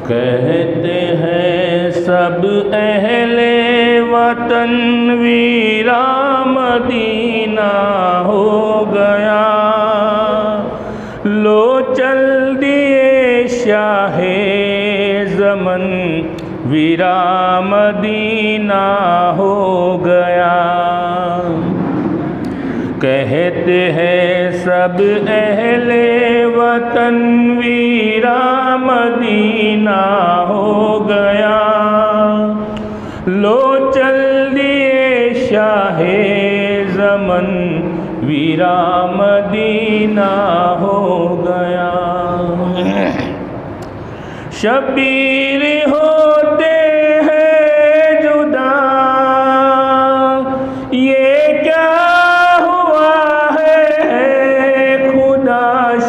कहते हैं सब अहले वतन वीरा मदीना हो गया। लो चल दिए शाहे ज़मन वीरा मदीना हो गया। कहते हैं सब अहले वतन वीरा मदीना हो गया। लो चल दिए शाहे ज़मन वीरा मदीना हो गया। शबीर होते हैं जुदा, ये क्या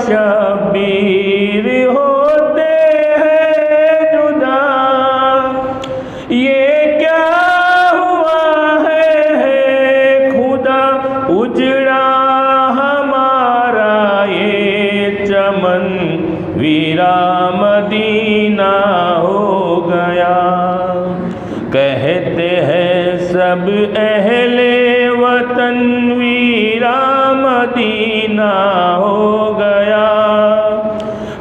शबीर होते हैं जुदा, ये क्या हुआ है खुदा। उजड़ा हमारा ये चमन वीरा मदीना हो गया। कहते हैं सब अहले वतन वीरा मदीना हो गया।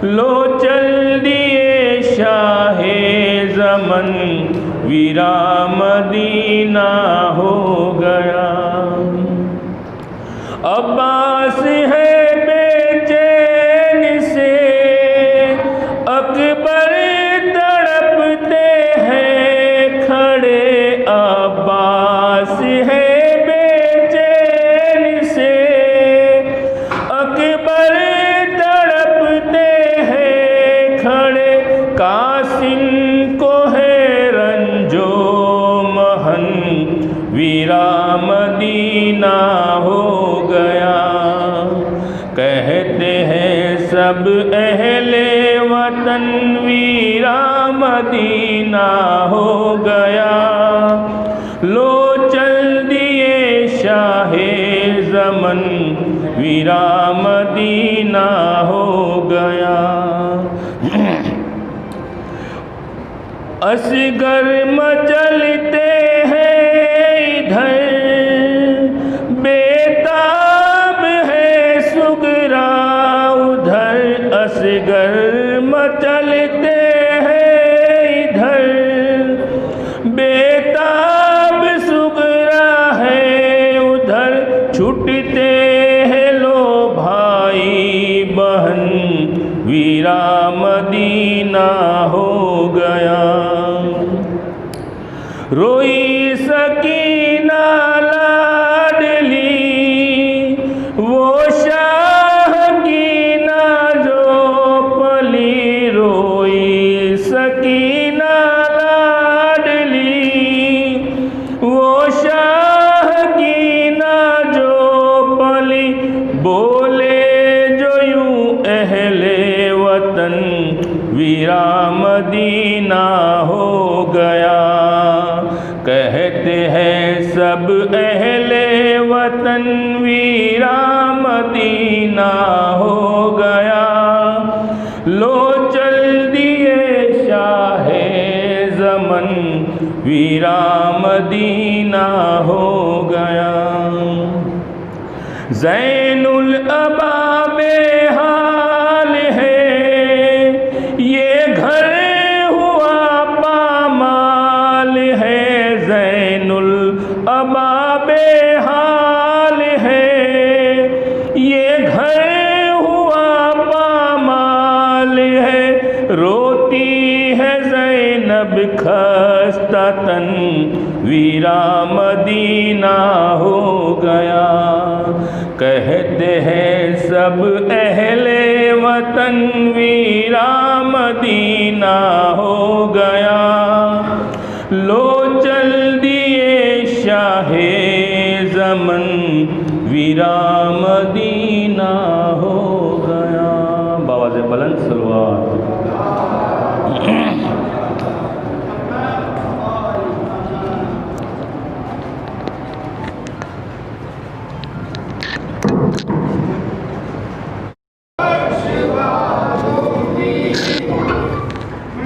लो चल दिए शाहे ज़मन वीरा मदीना हो गया। अब्बास है बेचैन से अकबर तड़पते हैं खड़े। अब्बास है बेचैन से अकबर तड़पते हैं खड़े। कासिम को है रंजो महन वीरा मदीना हो गया। कहते हैं सब अहले वतन वीरा मदीना हो गया। लो चल दिए शाहे ज़मन वीरा मदीना हो गया। असगर मचलते हैं इधर, बेताब है सुगरा उधर। असगर मचलते हैं इधर, बेताब सुगरा है उधर। छूटते हैं लो भाई बहन वीरा मदीना हो गया। रोई सकीना लाडली वो शाह की ना जो पली। रोई सकीना लाडली वो शाह की ना जो पली। बोले जो यूं अहले वतन वीरा मदीना हो गया। कहते हैं सब अहले वतन वीरा मदीना हो गया। लो चल दिए शाहे ज़मन वीरा मदीना हो गया। ज़ैनुल अबा बेहाल है ये घर हुआ पामाल है। ज़ैनुल अबा बेहाल है ये घर हुआ पामाल है। रोती है ज़ैनब खस्ता तन वीरा मदीना हो गया। कहते हैं सब अहले वतन वीरा मदीना हो गया। लो चल दिए शाहे ज़मन वीरा मदीना हो गया। बाबा से बुलंद सलवात।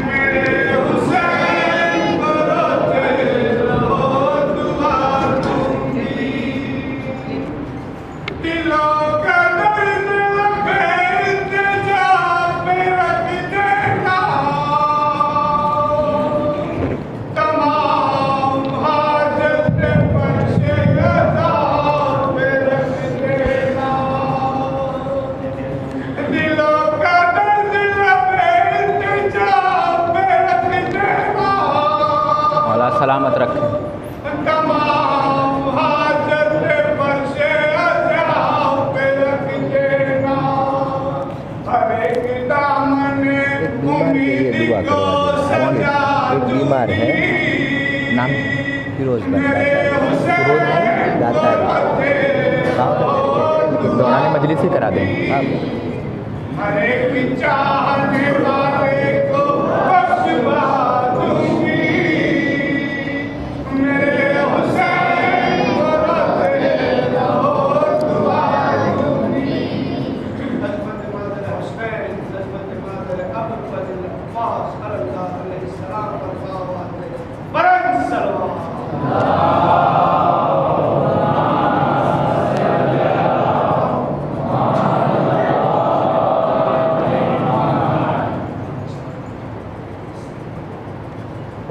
मेरे सलामत रखें। एक बीमार है, नाम फिरोज भाई जाता है दौरान मजलिस ही करा दें।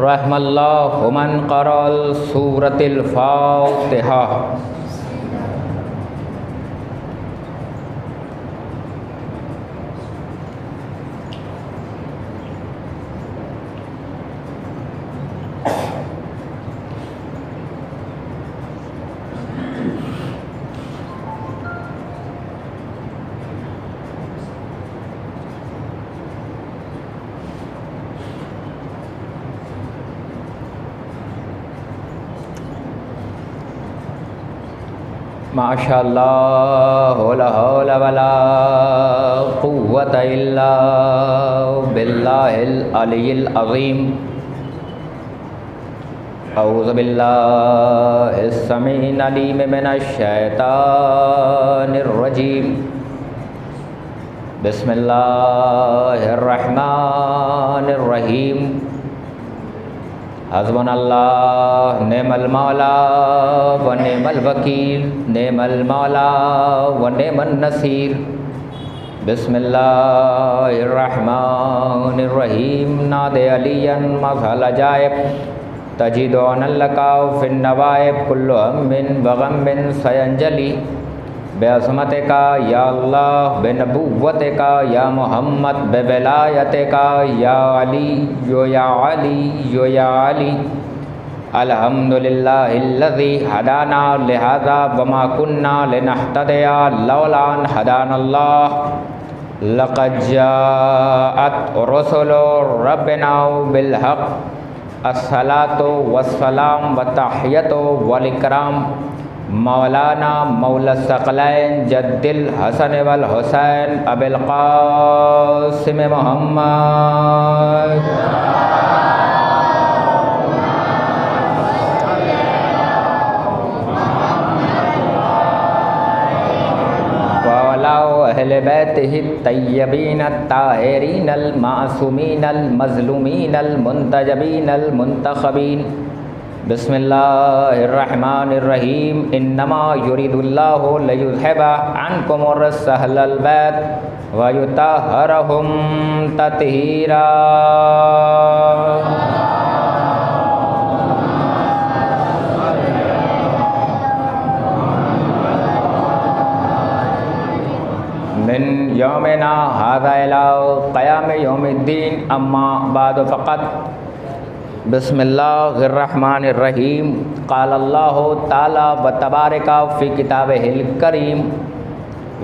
रहमल्लाहु मन क़रअल सूरतिल फ़ातिहा। माशाअल्लाह ला हौला वला कुव्वत इल्ला बिल्लाहिल अलिय्यिल अज़ीम। औज़ु बिल्लाहिस समीइल अलीम मिनश शैतानिर रजीम। बिस्मिल्लाहिर रहमानिर रहीम। हस्बुनल्लाह नेमल मौला व नेमल वकील, नेमल मौला व नेमन नसीर। बिस्मिल्लाहिर्रहमानिर्रहीम। नादे अलियन मज़हल जायब तजिदु अनल्लकाउ फिन नवाइब कुल्लु अम्मिन व गम्मिन सयंजली बेअज़मतिका या अल्लाह, बेनबुव्वतिका या मोहम्मद, बेवलायतिका या अली या अली। अल्हम्दुलिल्लाहिल्लज़ी हदाना लिहाज़ा वमा कुन्ना लिनहतदिया लौला अन हदानल्लाह। लक़द जाअत रुसुलु रब्बिना बिल हक़। अस्सलातु वस्सलाम व तहियतु वल इकराम मौलाना मौला सकलैन जद्दिल हसन वल हुसैन अबिल क़ासिम मोहम्मद। अहले बैतिहि तय्यबीन ताहिरीन अल मासूमीन अल मज़लूमीन अल मुंतजबीन अल मुंतखबीन। बिस्मिल्लाहिर्रहमानिर्रहीम। इन्नमा युरिदुल्लाहु लियुज़हिबा अन्कुमुर्रिज्स अहलल बैत व युतहहिरहुम तत्हीरा। मिन यौमिना हाज़ा इला क़याम यौमिद्दीन अम्मा बादु फ़क़त। बिस्मिल्लाहिर्रहमानिर्रहीम। क़ालल्लाहु तआला व तबारका फ़ी किताबिहिल करीम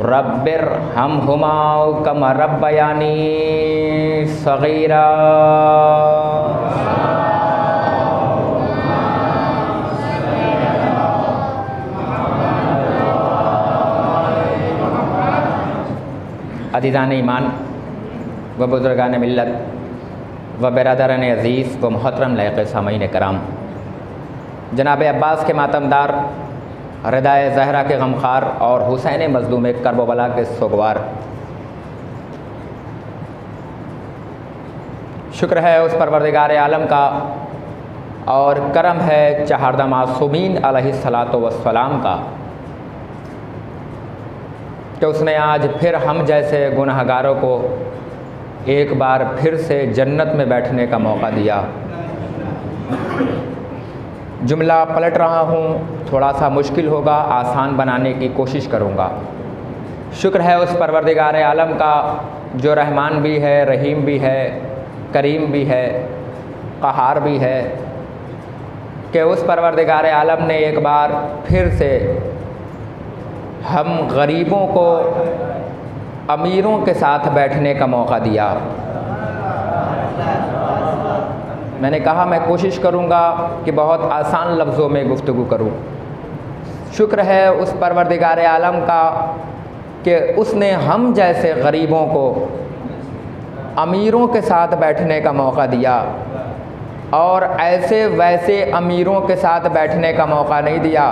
रब्बिरहम्हुमा कमा रब्बयानी सग़ीरा। अज़ीज़ान ईमान व बुज़ुर्गान मिल्लत व बिरादरान अज़ीज़ व मोहतरम लायक़ सामीन कराम, जनाब अब्बास के मातमदार, रदाए ज़हरा के गमखार और हुसैन मज़लूम करबला के सोगवार, शुक्र है उस परवरदिगार आलम का और करम है चहारदा मासूमीन अलैहिस्सलातु वस्सलाम का कि उसने आज फिर हम जैसे गुनहगारों को एक बार फिर से जन्नत में बैठने का मौका दिया। जुमला पलट रहा हूँ, थोड़ा सा मुश्किल होगा, आसान बनाने की कोशिश करूँगा। शुक्र है उस परवरदिगार आलम का जो रहमान भी है, रहीम भी है, करीम भी है, क़हार भी है, कि उस परवरदिगार आलम ने एक बार फिर से हम गरीबों को अमीरों के साथ बैठने का मौका दिया। मैंने कहा मैं कोशिश करूँगा कि बहुत आसान लफ्ज़ों में गुफ्तगू करूँ। शुक्र है उस परवरदिगार आलम का कि उसने हम जैसे गरीबों को अमीरों के साथ बैठने का मौका दिया, और ऐसे वैसे अमीरों के साथ बैठने का मौका नहीं दिया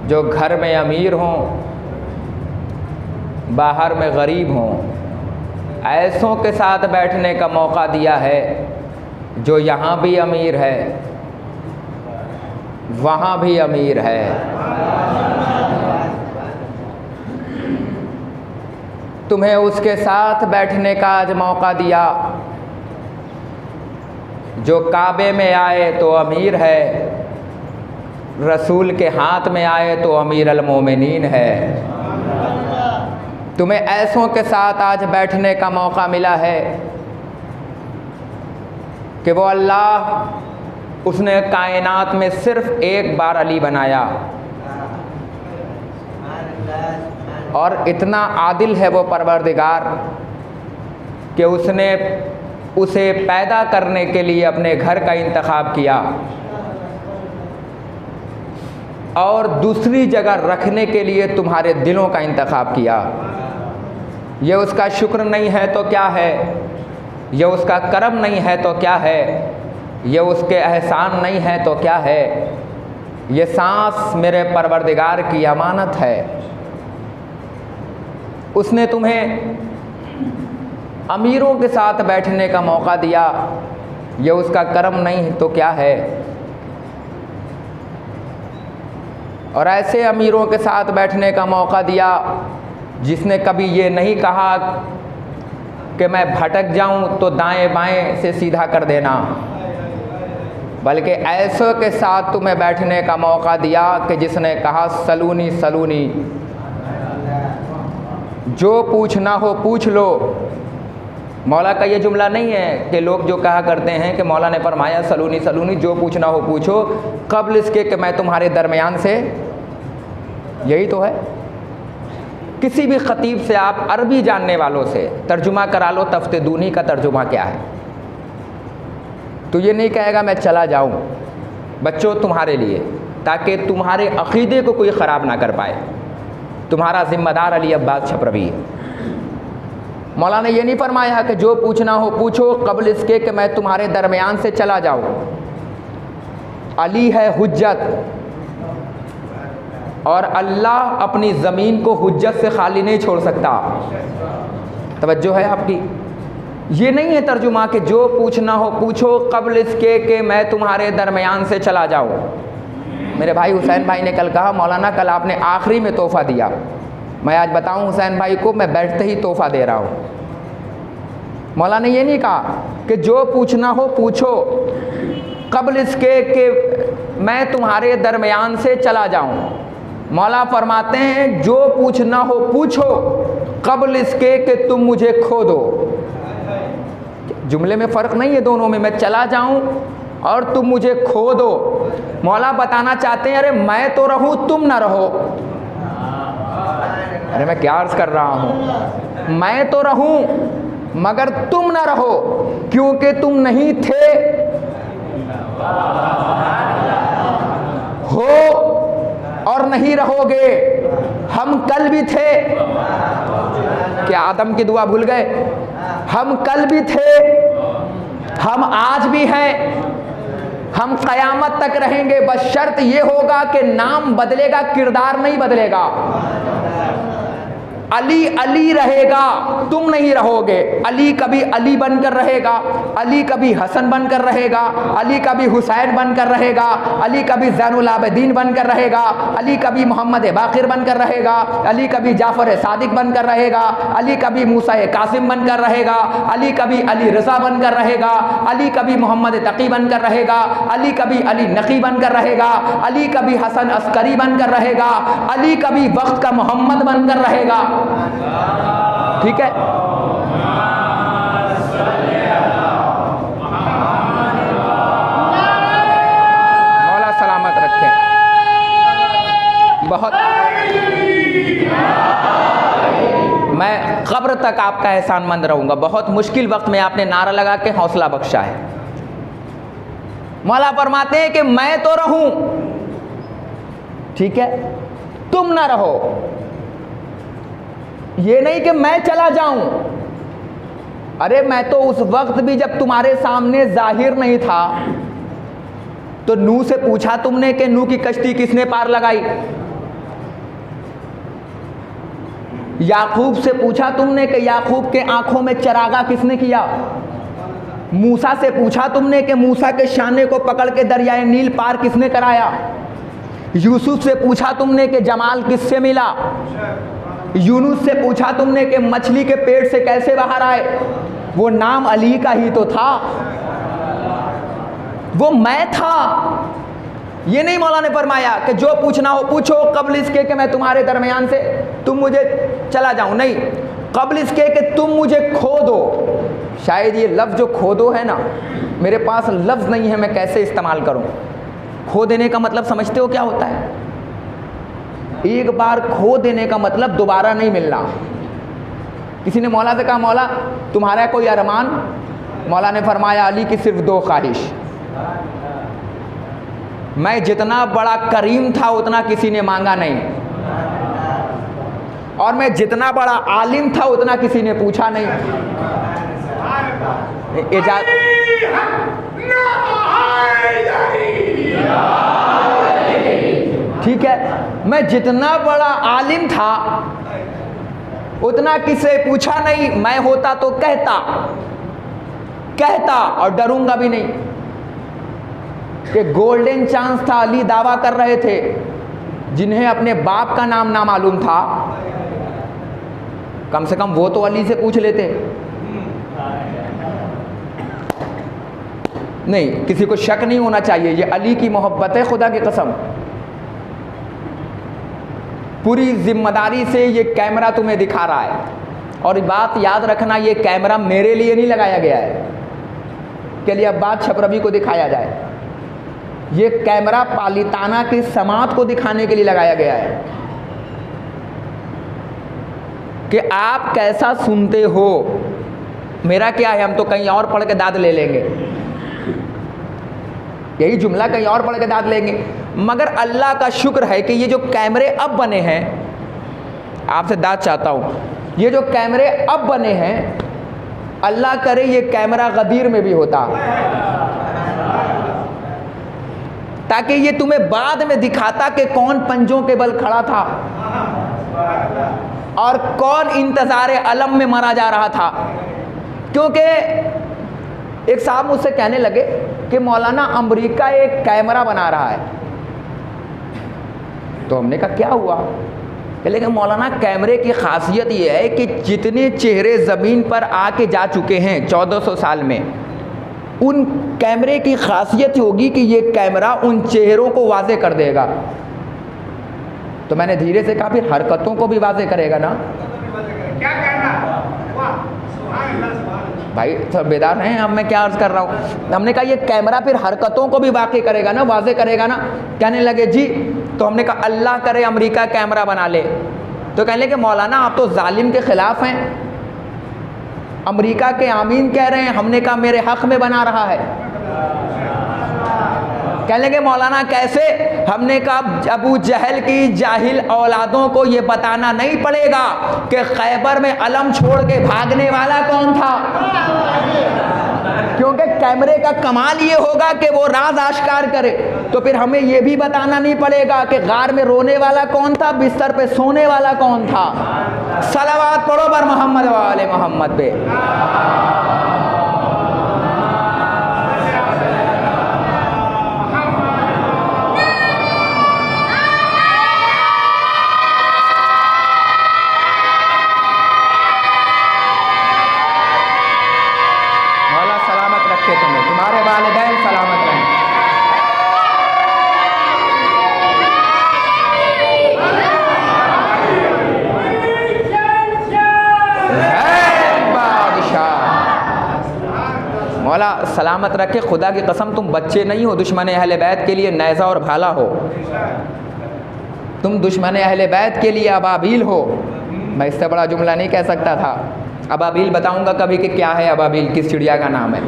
जो घर में अमीर हों, बाहर में गरीब हों। ऐसों के साथ बैठने का मौका दिया है जो यहाँ भी अमीर है, वहाँ भी अमीर है। तुम्हें उसके साथ बैठने का आज मौका दिया जो काबे में आए तो अमीर है, रसूल के हाथ में आए तो अमीर अल मोमिनीन है। तुम्हें ऐसों के साथ आज बैठने का मौका मिला है कि वो अल्लाह उसने कायनात में सिर्फ एक बार अली बनाया, और इतना आदिल है वो परवरदिगार कि उसने उसे पैदा करने के लिए अपने घर का इंतखाब किया और दूसरी जगह रखने के लिए तुम्हारे दिलों का इंतखाब किया। ये उसका शुक्र नहीं है तो क्या है, ये उसका करम नहीं है तो क्या है, ये उसके एहसान नहीं है तो क्या है। ये सांस मेरे परवरदिगार की अमानत है। उसने तुम्हें अमीरों के साथ बैठने का मौका दिया, ये उसका करम नहीं तो क्या है। और ऐसे अमीरों के साथ बैठने का मौका दिया जिसने कभी ये नहीं कहा कि मैं भटक जाऊं तो दाएं बाएं से सीधा कर देना, बल्कि ऐसों के साथ तुम्हें बैठने का मौका दिया कि जिसने कहा सलूनी सलूनी, जो पूछना हो पूछ लो। मौला का ये जुमला नहीं है कि लोग जो कहा करते हैं कि मौला ने फरमाया सलूनी सलूनी, जो पूछना हो पूछो, कब्ल इसके कि मैं तुम्हारे दरमियान से। यही तो है। किसी भी ख़तीब से आप अरबी जानने वालों से तर्जुमा करा लो तफ्तेदूनी का तर्जुमा क्या है, तो ये नहीं कहेगा मैं चला जाऊं बच्चों तुम्हारे लिए, ताकि तुम्हारे अक़ीदे को कोई ख़राब ना कर पाए। तुम्हारा ज़िम्मेदार अली अब्बास छपरवी है। मौला ने ये नहीं फरमाया कि जो पूछना हो पूछो, कब्ल इसके कि मैं तुम्हारे दरमियान से चला जाऊं। अली है हुज्जत, और अल्लाह अपनी ज़मीन को हुज्जत से खाली नहीं छोड़ सकता। तवज्जो है आपकी। ये नहीं है तर्जुमा कि जो पूछना हो पूछो, कब्ल इसके कि मैं तुम्हारे दरमियान से चला जाऊं। मेरे भाई हुसैन भाई ने कल कहा मौलाना कल आपने आखिरी में तोहफ़ा दिया। मैं आज बताऊं हुसैन भाई को, मैं बैठते ही तोहफ़ा दे रहा हूँ। मौला ने ये नहीं कहा कि जो पूछना हो पूछो, कब्ल इसके कि मैं तुम्हारे दरमियान से चला जाऊं। मौला फरमाते हैं जो पूछना हो पूछो, कब्ल इसके कि तुम मुझे खो दो। जुमले में फ़र्क नहीं है दोनों में, मैं चला जाऊं और तुम मुझे खो दो। मौला बताना चाहते हैं अरे मैं तो रहूं तुम ना रहो। अरे मैं क्या अर्ज़ कर रहा हूं, मैं तो रहूं मगर तुम ना रहो, क्योंकि तुम नहीं थे, हो और नहीं रहोगे। हम कल भी थे, क्या आदम की दुआ भूल गए? हम कल भी थे, हम आज भी हैं, हम क़यामत तक रहेंगे। बस शर्त ये होगा कि नाम बदलेगा, किरदार नहीं बदलेगा। अली अली रहेगा, तुम नहीं रहोगे। अली कभी अली बनकर रहेगा, अली कभी हसन बनकर रहेगा, अली कभी हुसैन बनकर रहेगा, अली कभी ज़ैनुल आबिदीन बनकर रहेगा, अली कभी मोहम्मद बाक़िर बनकर रहेगा, अली कभी जाफ़र सादिक बनकर रहेगा, अली कभी मूसा कासिम बनकर रहेगा, अली कभी अली रज़ा बनकर रहेगा, अली कभी मोहम्मद तक़ी बनकर रहेगा, अली कभी अली नक़ी बनकर रहेगा, अली कभी हसन अस्करी बनकर रहेगा, अली कभी वक्त का मोहम्मद बनकर रहेगा। ठीक है, तक आपका एहसानमंद रहूँगा। बहुत मुश्किल वक्त में आपने नारा लगा के हौसला बख्शा है। मौला फरमाते हैं कि मैं तो रहूं, ठीक है, तुम ना रहो। ये नहीं कि मैं चला जाऊं। अरे मैं तो उस वक्त भी जब तुम्हारे सामने जाहिर नहीं था तो नूह से पूछा तुमने कि नूह की कश्ती किसने पार लगाई? याकूब से पूछा तुमने कि याकूब के आंखों में चरागा किसने किया? मूसा से पूछा तुमने कि मूसा के शाने को पकड़ के दरियाए नील पार किसने कराया? यूसुफ से पूछा तुमने कि जमाल किससे मिला? यूनुस से पूछा तुमने कि मछली के पेट से कैसे बाहर आए? वो नाम अली का ही तो था, वो मैं था। ये नहीं मौला ने फरमाया कि जो पूछना हो पूछो, कब्ल इसके कि मैं तुम्हारे दरमियान से तुम मुझे चला जाऊं। नहीं, कब्ल इसके कि तुम मुझे खो दो। शायद ये लफ्ज़ जो खो दो है ना, मेरे पास लफ्ज़ नहीं है, मैं कैसे इस्तेमाल करूं। खो देने का मतलब समझते हो क्या होता है? एक बार खो देने का मतलब दोबारा नहीं मिलना। किसी ने मौला से कहा, मौला तुम्हारा कोई अरमान? मौला ने फरमाया, अली की सिर्फ 2 ख्वाहिश। मैं जितना बड़ा करीम था उतना किसी ने मांगा नहीं, और मैं जितना बड़ा आलिम था उतना किसी ने पूछा नहीं। ठीक है, मैं जितना बड़ा आलिम था उतना किसे पूछा नहीं। मैं होता तो कहता और डरूंगा भी नहीं। कि गोल्डन चांस था, अली दावा कर रहे थे, जिन्हें अपने बाप का नाम ना मालूम था, कम से कम वो तो अली से पूछ लेते। नहीं, किसी को शक नहीं होना चाहिए, ये अली की मोहब्बत है, खुदा की कसम। पूरी जिम्मेदारी से ये कैमरा तुम्हें दिखा रहा है, और बात याद रखना, ये कैमरा मेरे लिए नहीं लगाया गया है के लिए अब बात छपरवी को दिखाया जाए। ये कैमरा पालिताना की समात को दिखाने के लिए लगाया गया है कि आप कैसा सुनते हो। मेरा क्या है, हम तो कहीं और पढ़ के दाद ले लेंगे, यही जुमला कहीं और पढ़ के दाद लेंगे। मगर अल्लाह का शुक्र है कि ये जो कैमरे अब बने हैं, आपसे दाद चाहता हूँ, ये जो कैमरे अब बने हैं, अल्लाह करे ये कैमरा गदीर में भी होता, ताकि ये तुम्हें बाद में दिखाता कि कौन पंजों के बल खड़ा था और कौन इंतज़ार अलम में मरा जा रहा था। क्योंकि एक साहब मुझसे कहने लगे कि मौलाना अमेरिका एक कैमरा बना रहा है। तो हमने कहा क्या हुआ? लेकिन मौलाना कैमरे की खासियत ये है कि जितने चेहरे ज़मीन पर आके जा चुके हैं 1400 साल में, उन कैमरे की खासियत होगी कि ये कैमरा उन चेहरों को वाज़े कर देगा। तो मैंने धीरे से कहा, फिर हरकतों को भी वाज़े करेगा ना? क्या करना? भाई सब बेदार हैं, अब मैं क्या अर्ज़ कर रहा हूँ। हमने कहा ये कैमरा फिर हरकतों को भी वाक़ई करेगा ना, वाज़े करेगा ना? कहने लगे जी। तो हमने कहा अल्लाह करे अमेरिका कैमरा बना ले। तो कहने लगे मौलाना आप तो जालिम के ख़िलाफ़ हैं, अमेरिका के आमीन कह रहे हैं। हमने कहा मेरे हक़ में बना रहा है। कहने लगे मौलाना कैसे? हमने कहा अबू जहल की जाहिल औलादों को ये बताना नहीं पड़ेगा कि खैबर में अलम छोड़ के भागने वाला कौन था, क्योंकि कैमरे का कमाल ये होगा कि वो राज आश्कार करे। तो फिर हमें ये भी बताना नहीं पड़ेगा कि गार में रोने वाला कौन था, बिस्तर पे सोने वाला कौन था। सलावत पढ़ो बर मोहम्मद वाले मोहम्मद पे। तुम्हारे वालिदैन सलामत रहें। मौला सलामत रखे। खुदा की कसम तुम बच्चे नहीं हो, दुश्मन अहले बैत के लिए नैज़ा और भाला हो। तुम दुश्मन अहले बैत के लिए अबाबील हो। मैं इससे बड़ा जुमला नहीं कह सकता था। अबाबील बताऊंगा कभी कि क्या है अबाबील, किस चिड़िया का नाम है।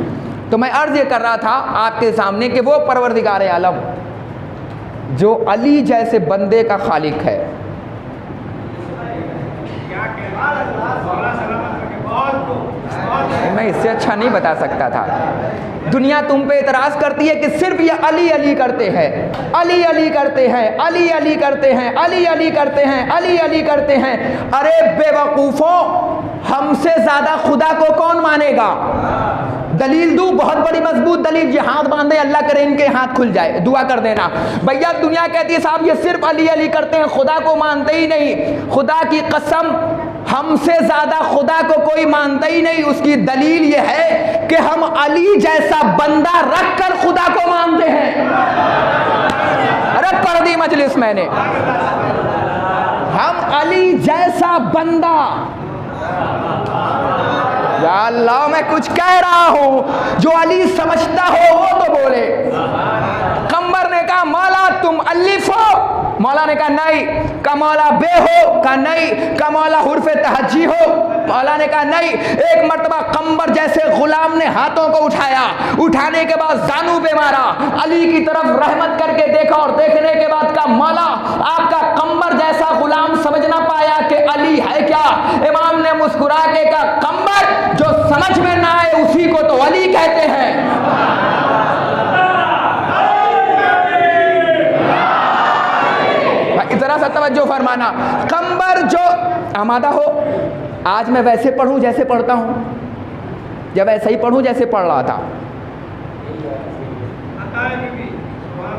तो मैं अर्ज़ ये कर रहा था आपके सामने कि वो परवरदिगार आलम जो अली जैसे बंदे का खालिक है, मैं इससे अच्छा नहीं बता सकता था। दुनिया तुम पे इतराज़ करती है कि सिर्फ ये अली अली करते हैं, अली अली करते हैं, अली अली करते हैं, अली अली करते हैं, अली अली करते हैं। अरे बेवकूफ़ों, हमसे ज़्यादा खुदा को कौन मानेगा? दलील दूँ, बहुत बड़ी मजबूत दलील, ये हाथ बांधे, अल्लाह करे इनके हाथ खुल जाए, दुआ कर देना। भैया दुनिया कहती है साहब ये सिर्फ अली अली करते हैं, खुदा को मानते ही नहीं। खुदा की कसम, हमसे ज्यादा खुदा को कोई मानता ही नहीं। उसकी दलील ये है कि हम अली जैसा बंदा रखकर खुदा को मानते हैं। अरे पढ़ दी मजलिस मैंने, हम अली जैसा बंदा। या अल्लाह, मैं कुछ कह रहा हूं, जो अली समझता हो वो तो बोले। कंबर ने कहा मौला तुम अलिफ हो, मौला ने कहा नहीं। का मौला बे हो, का नहीं। का मौला हुर्फे तहज्जी हो, मौला ने कहा नहीं। एक मर्तबा कंबर जैसे गुलाम ने हाथों को उठाया, उठाने के बाद जानू पे मारा, अली की तरफ रहमत करके देखा और देखने के बाद कहा मौला आपका कंबर जैसा गुलाम समझ ना पाया कि अली है क्या? इमाम ने मुस्कुरा के कहा कंबर जो समझ में ना आए उसी को तो अली कहते हैं। इतना सा तवज्जो फरमाना। कंबर जो आमादा हो, आज मैं वैसे पढ़ूं जैसे पढ़ता हूं, या वैसे ही पढ़ूं जैसे पढ़ रहा था।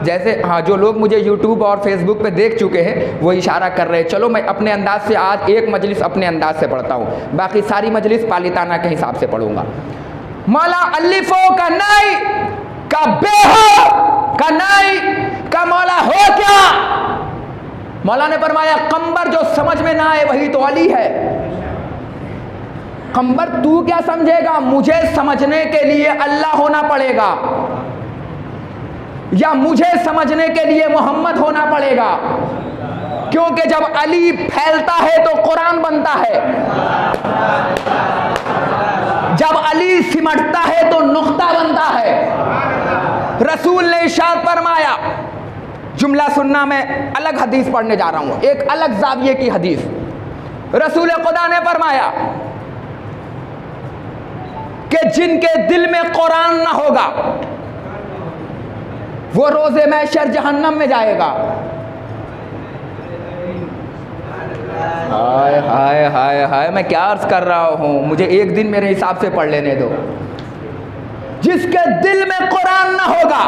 जैसे हाँ, जो लोग मुझे YouTube और Facebook पे देख चुके हैं वो इशारा कर रहे हैं। चलो मैं अपने अंदाज से आज एक मजलिस अपने अंदाज से पढ़ता हूँ, बाकी सारी मजलिस पालिताना के हिसाब से पढ़ूंगा। मौला अलिफो का नहीं, का बेहो, का नहीं, का मौला हो क्या? मौला ने फरमाया कंबर जो समझ में ना आए वही तो अली है। कंबर तू क्या समझेगा? मुझे समझने के लिए अल्लाह होना पड़ेगा, या मुझे समझने के लिए मोहम्मद होना पड़ेगा? क्योंकि जब अली फैलता है तो कुरान बनता है, जब अली सिमटता है तो नुक्ता बनता है। रसूल ने इरशाद फरमाया, जुमला सुनना, मैं अलग हदीस पढ़ने जा रहा हूं, एक अलग जाविये की हदीस। रसूल खुदा ने फरमाया कि जिनके दिल में कुरान ना होगा वो रोजे महशर जहन्नम में जाएगा। हाय हाय हाय हाय, मैं क्या अर्ज कर रहा हूं, मुझे एक दिन मेरे हिसाब से पढ़ लेने दो। जिसके दिल में कुरान ना होगा,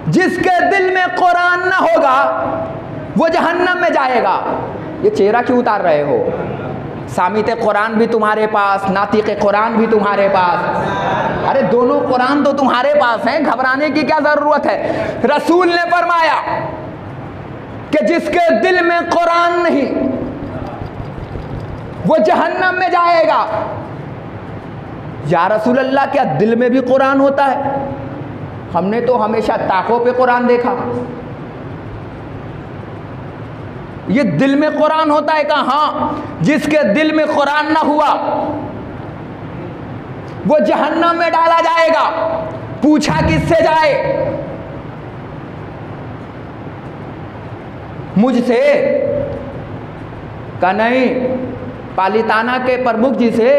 जिसके दिल में कुरान ना होगा वो जहन्नम में जाएगा। ये चेहरा क्यों उतार रहे हो? सामित कुरान भी तुम्हारे पास, नातिक कुरान भी तुम्हारे पास। अरे दोनों कुरान तो तुम्हारे पास हैं, घबराने की क्या जरूरत है? रसूल ने फरमाया कि जिसके दिल में कुरान नहीं वो जहन्नम में जाएगा। या रसूल अल्लाह, क्या दिल में भी कुरान होता है? हमने तो हमेशा ताकों पे कुरान देखा, ये दिल में कुरान होता है? कहा हाँ, जिसके दिल में कुरान ना हुआ वो जहन्नम में डाला जाएगा। पूछा किससे जाए? मुझसे? का नहीं, पालिताना के प्रमुख जी से,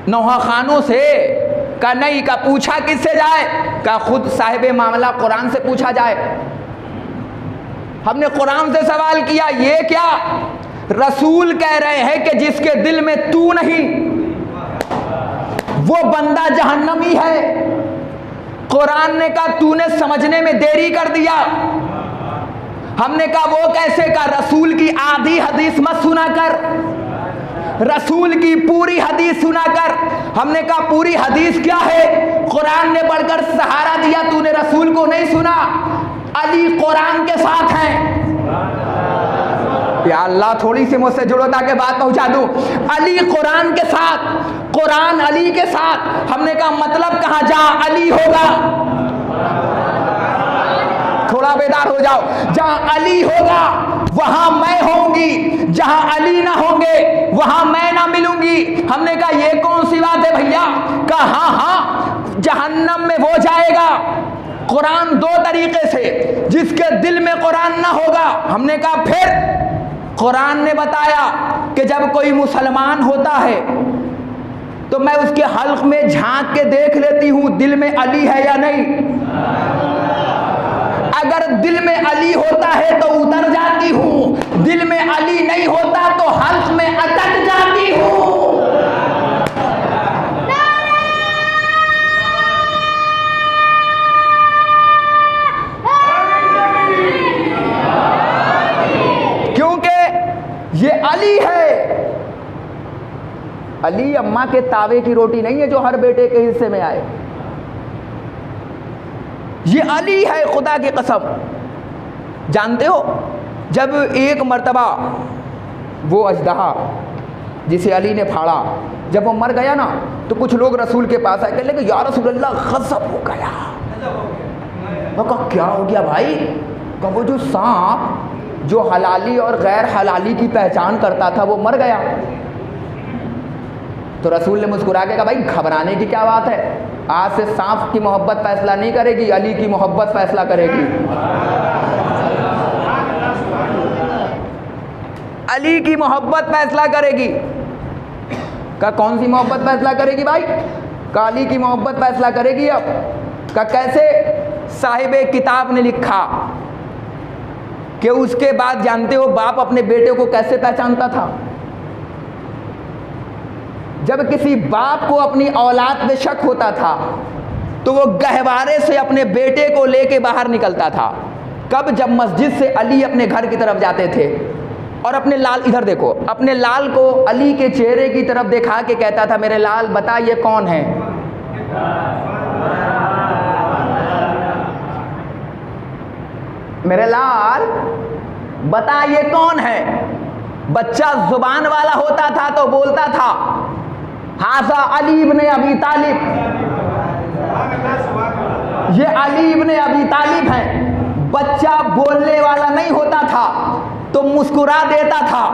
नौहा खानों से? का नहीं। का पूछा किससे जाए? का खुद साहिब मामला कुरान से पूछा जाए। हमने कुरान से सवाल किया, ये क्या? रसूल कह रहे हैं कि जिसके दिल में तू नहीं वो बंदा जहन्नमी है। कुरान ने कहा तूने समझने में देरी कर दिया। हमने कहा वो कैसे? का रसूल की आधी हदीस मत सुना कर, रसूल की पूरी हदीस सुना कर। हमने कहा पूरी हदीस क्या है? कुरान ने पढ़कर सहारा दिया, तूने रसूल को नहीं सुना। अली कुरान के साथ हैं। या अल्लाह, थोड़ी सी मुझसे जुड़ो ताकि बात पहुंचा दूं। अली कुरान के साथ, कुरान अली के साथ। हमने कहा मतलब कहां? जहां अली होगा। थोड़ा थोड़ा बेदार हो जाओ। जहां अली होगा वहां मैं होंगी, जहां अली ना होंगे वहां मैं ना मिलूंगी। हमने कहा ये कौन सी बात है भैया? कहा हाँ, जहन्नम में वो जाएगा कुरान दो तरीके से, जिसके दिल में कुरान ना होगा। हमने कहा फिर? कुरान ने बताया कि जब कोई मुसलमान होता है तो मैं उसके हल्क में झांक के देख लेती हूं दिल में अली है या नहीं। अगर दिल में अली होता है तो उतर जाती हूं, दिल में अली नहीं होता तो हल्क में अटक जाती हूं। ये अली है। अली अम्मा के तावे की रोटी नहीं है जो हर बेटे के हिस्से में आए। ये अली है, खुदा की कसम। जानते हो जब एक मर्तबा वो अजदहा जिसे अली ने फाड़ा, जब वो मर गया ना, तो कुछ लोग रसूल के पास आए, कहने लगे या रसूल अल्लाह गज़ब हो गया। मैं कहा क्या हो गया भाई? कहा वो जो सांप जो हलाली और गैर हलाली की पहचान करता था वो मर गया। तो रसूल ने मुस्कुरा के कहा भाई घबराने की क्या बात है, आज से सांप की मोहब्बत फैसला नहीं करेगी, अली की मोहब्बत फैसला करेगी। अली की मोहब्बत फैसला करेगी। का कौन सी मोहब्बत फैसला करेगी भाई? का अली की मोहब्बत फैसला करेगी। अब का कैसे? साहिब किताब ने लिखा कि उसके बाद जानते हो बाप अपने बेटे को कैसे पहचानता था? जब किसी बाप को अपनी औलाद में शक होता था तो वो गहवारे से अपने बेटे को लेके बाहर निकलता था। कब? जब मस्जिद से अली अपने घर की तरफ जाते थे और अपने लाल, इधर देखो, अपने लाल को अली के चेहरे की तरफ दिखा के कहता था मेरे लाल बता ये कौन है? मेरे लाल बता ये कौन है? बच्चा जुबान वाला होता था तो बोलता था हाजा अली इब्ने अबी तालिब, ये अली इब्ने अबी तालिब है। बच्चा बोलने वाला नहीं होता था तो मुस्कुरा देता था,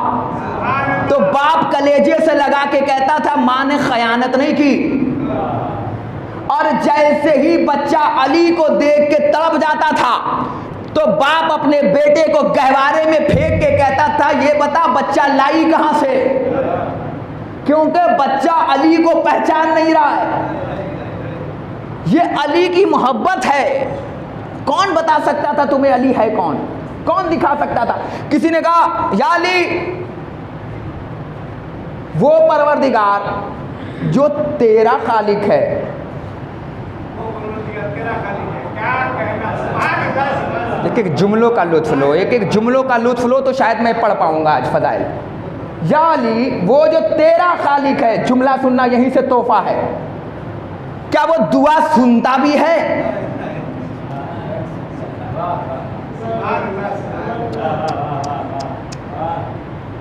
तो बाप कलेजे से लगा के कहता था माँ ने खयानत नहीं की। और जैसे ही बच्चा अली को देख के तड़प जाता था तो बाप अपने बेटे को गहवारे में फेंक के कहता था ये बता बच्चा लाई कहां से? क्योंकि बच्चा अली को पहचान नहीं रहा है। ये अली की मोहब्बत है। कौन बता सकता था तुम्हें अली है कौन? कौन दिखा सकता था? किसी ने कहा या अली वो परवरदिगार जो तेरा खालिक है। एक एक जुमलों का लुत्फ लो, एक एक जुमलों का लुत्फ लो तो शायद मैं पढ़ पाऊंगा आज फजाइल। या अली वो जो तेरा खालिक है। जुमला सुनना यहीं से तोहफा है। क्या वो दुआ सुनता भी है?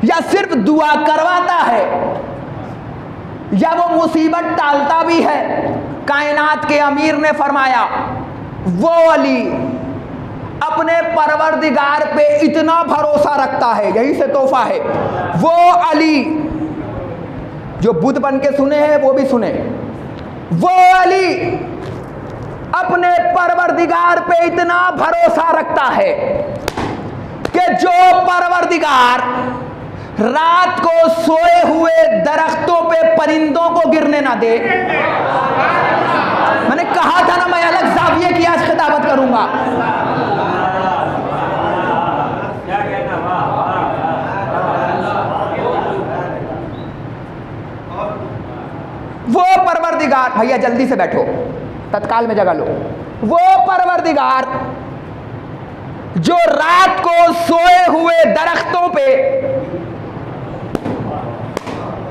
या सिर्फ दुआ करवाता है? या वो मुसीबत टालता भी है? कायनात के अमीर ने फरमाया वो अली अपने परवरदिगार पे इतना भरोसा रखता है, यही से तोहफा है। वो अली जो बुद्ध बन के सुने हैं वो भी सुने। वो अली अपने परवरदिगार पे इतना भरोसा रखता है कि जो परवरदिगार रात को सोए हुए दरख्तों पे परिंदों को गिरने ना दे। मैंने कहा था ना मैं अलग जाविये की आज खिताबत करूंगा। वो परवरदिगार, भैया जल्दी से बैठो, तत्काल में जगह लो। वो परवरदिगार जो रात को सोए हुए दरख्तों पे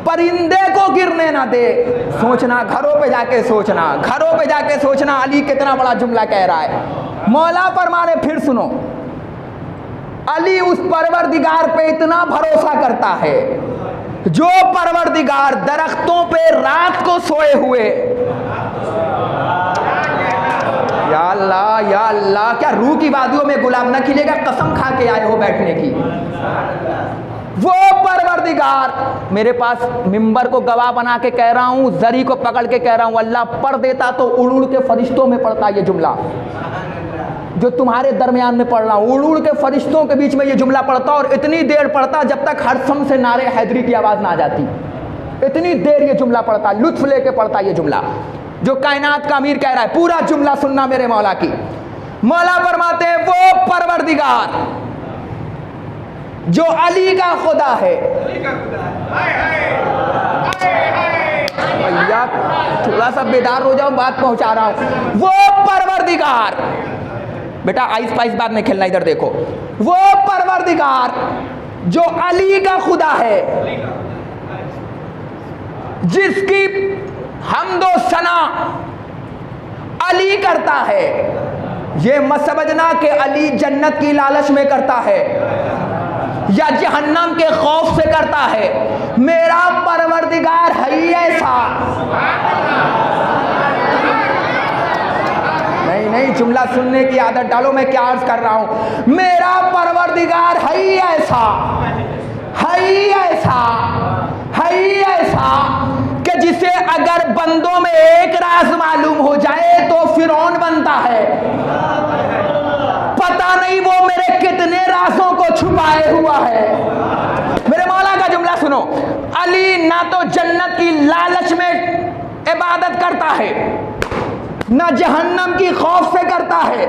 परिंदे को गिरने ना दे। सोचना, घरों पे जाके सोचना, घरों पे जाके सोचना अली कितना बड़ा जुमला कह रहा है। मौला फरमाने फिर सुनो, अली उस परवरदिगार पे इतना भरोसा करता है जो परवरदिगार दरख्तों पे रात को सोए हुए, या या अल्लाह, क्या रूह की वादियों में गुलाब न खिलेगा? कसम खा के आए हो बैठने की। वो परवरदिगार, मेरे पास मिंबर को गवाह बना के कह रहा हूँ, जरी को पकड़ के कह रहा हूँ, अल्लाह पढ़ देता तो उड़ उड़ के फरिश्तों में पढ़ता ये जुमला जो तुम्हारे दरमियान में पढ़ रहा हूँ। उड़ उड़ के फरिश्तों के बीच में ये जुमला पढ़ता, और इतनी देर पढ़ता जब तक हरसम से नारे हैदरी की आवाज़ ना आ जाती। इतनी देर ये जुमला पढ़ता, लुत्फ लेके पढ़ता ये जुमला जो कायनात का अमीर कह रहा है। पूरा जुमला सुनना मेरे मौला की। मौला फरमाते हैं वो परवरदिगार जो अली का खुदा है। भैया थोड़ा सा बेदार हो जाओ, बात पहुंचा रहा हूं। वो परवरदिगार, बेटा आइस पाइस बाद में खेलना, इधर देखो। वो परवरदिगार जो अली का खुदा है, जिसकी हम्दो सना अली करता है। ये मत समझना कि अली जन्नत की लालच में करता है या जहन्नम के खौफ से करता है। मेरा परवरदिगार है ही ऐसा। नहीं, जुमला सुनने की आदत डालो। मैं क्या अर्ज कर रहा हूं? मेरा परवरदिगार है ही ऐसा, है ही ऐसा, है ही ऐसा कि जिसे अगर बंदों में एक राज मालूम हो जाए तो फिरौन बनता है। पता नहीं वो मेरे कितने राजों को छुपाए हुआ है। मेरे मौला का जुमला सुनो। अली ना तो जन्नत की लालच में इबादत करता है, ना जहन्नम की खौफ से करता है।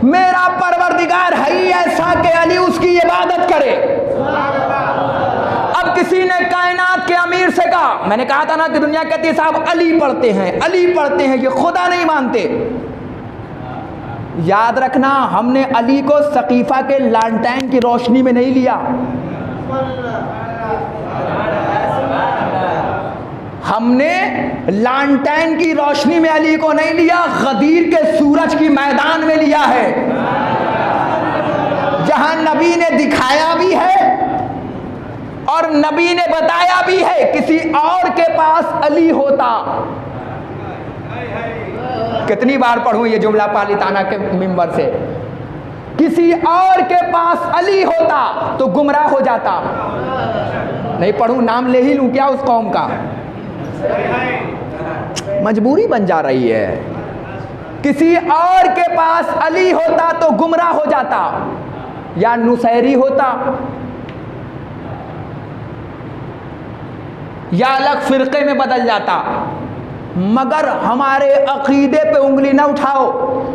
मेरा परवरदिगार है ही ऐसा कि अली उसकी इबादत करे। अब किसी ने कायनात के अमीर से कहा, मैंने कहा था ना कि दुनिया कहती है साहब अली पढ़ते हैं, अली पढ़ते हैं, ये खुदा नहीं मानते। याद रखना, हमने अली को सकीफा के लालटेन की रोशनी में नहीं लिया। हमने लालटेन की रोशनी में अली को नहीं लिया, गदीर के सूरज की मैदान में लिया है, जहां नबी ने दिखाया भी है और नबी ने बताया भी है। किसी और के पास अली होता, कितनी बार पढ़ूं ये जुमला पालिताना के मिंबर से, किसी और के पास अली होता तो गुमराह हो जाता। नहीं पढ़ूं, नाम ले ही लूं क्या उस कौम का? मजबूरी बन जा रही है। किसी और के पास अली होता तो गुमराह हो जाता, या नुसैरी होता, या अलग फिरके में बदल जाता। मगर हमारे अकीदे पे उंगली न उठाओ,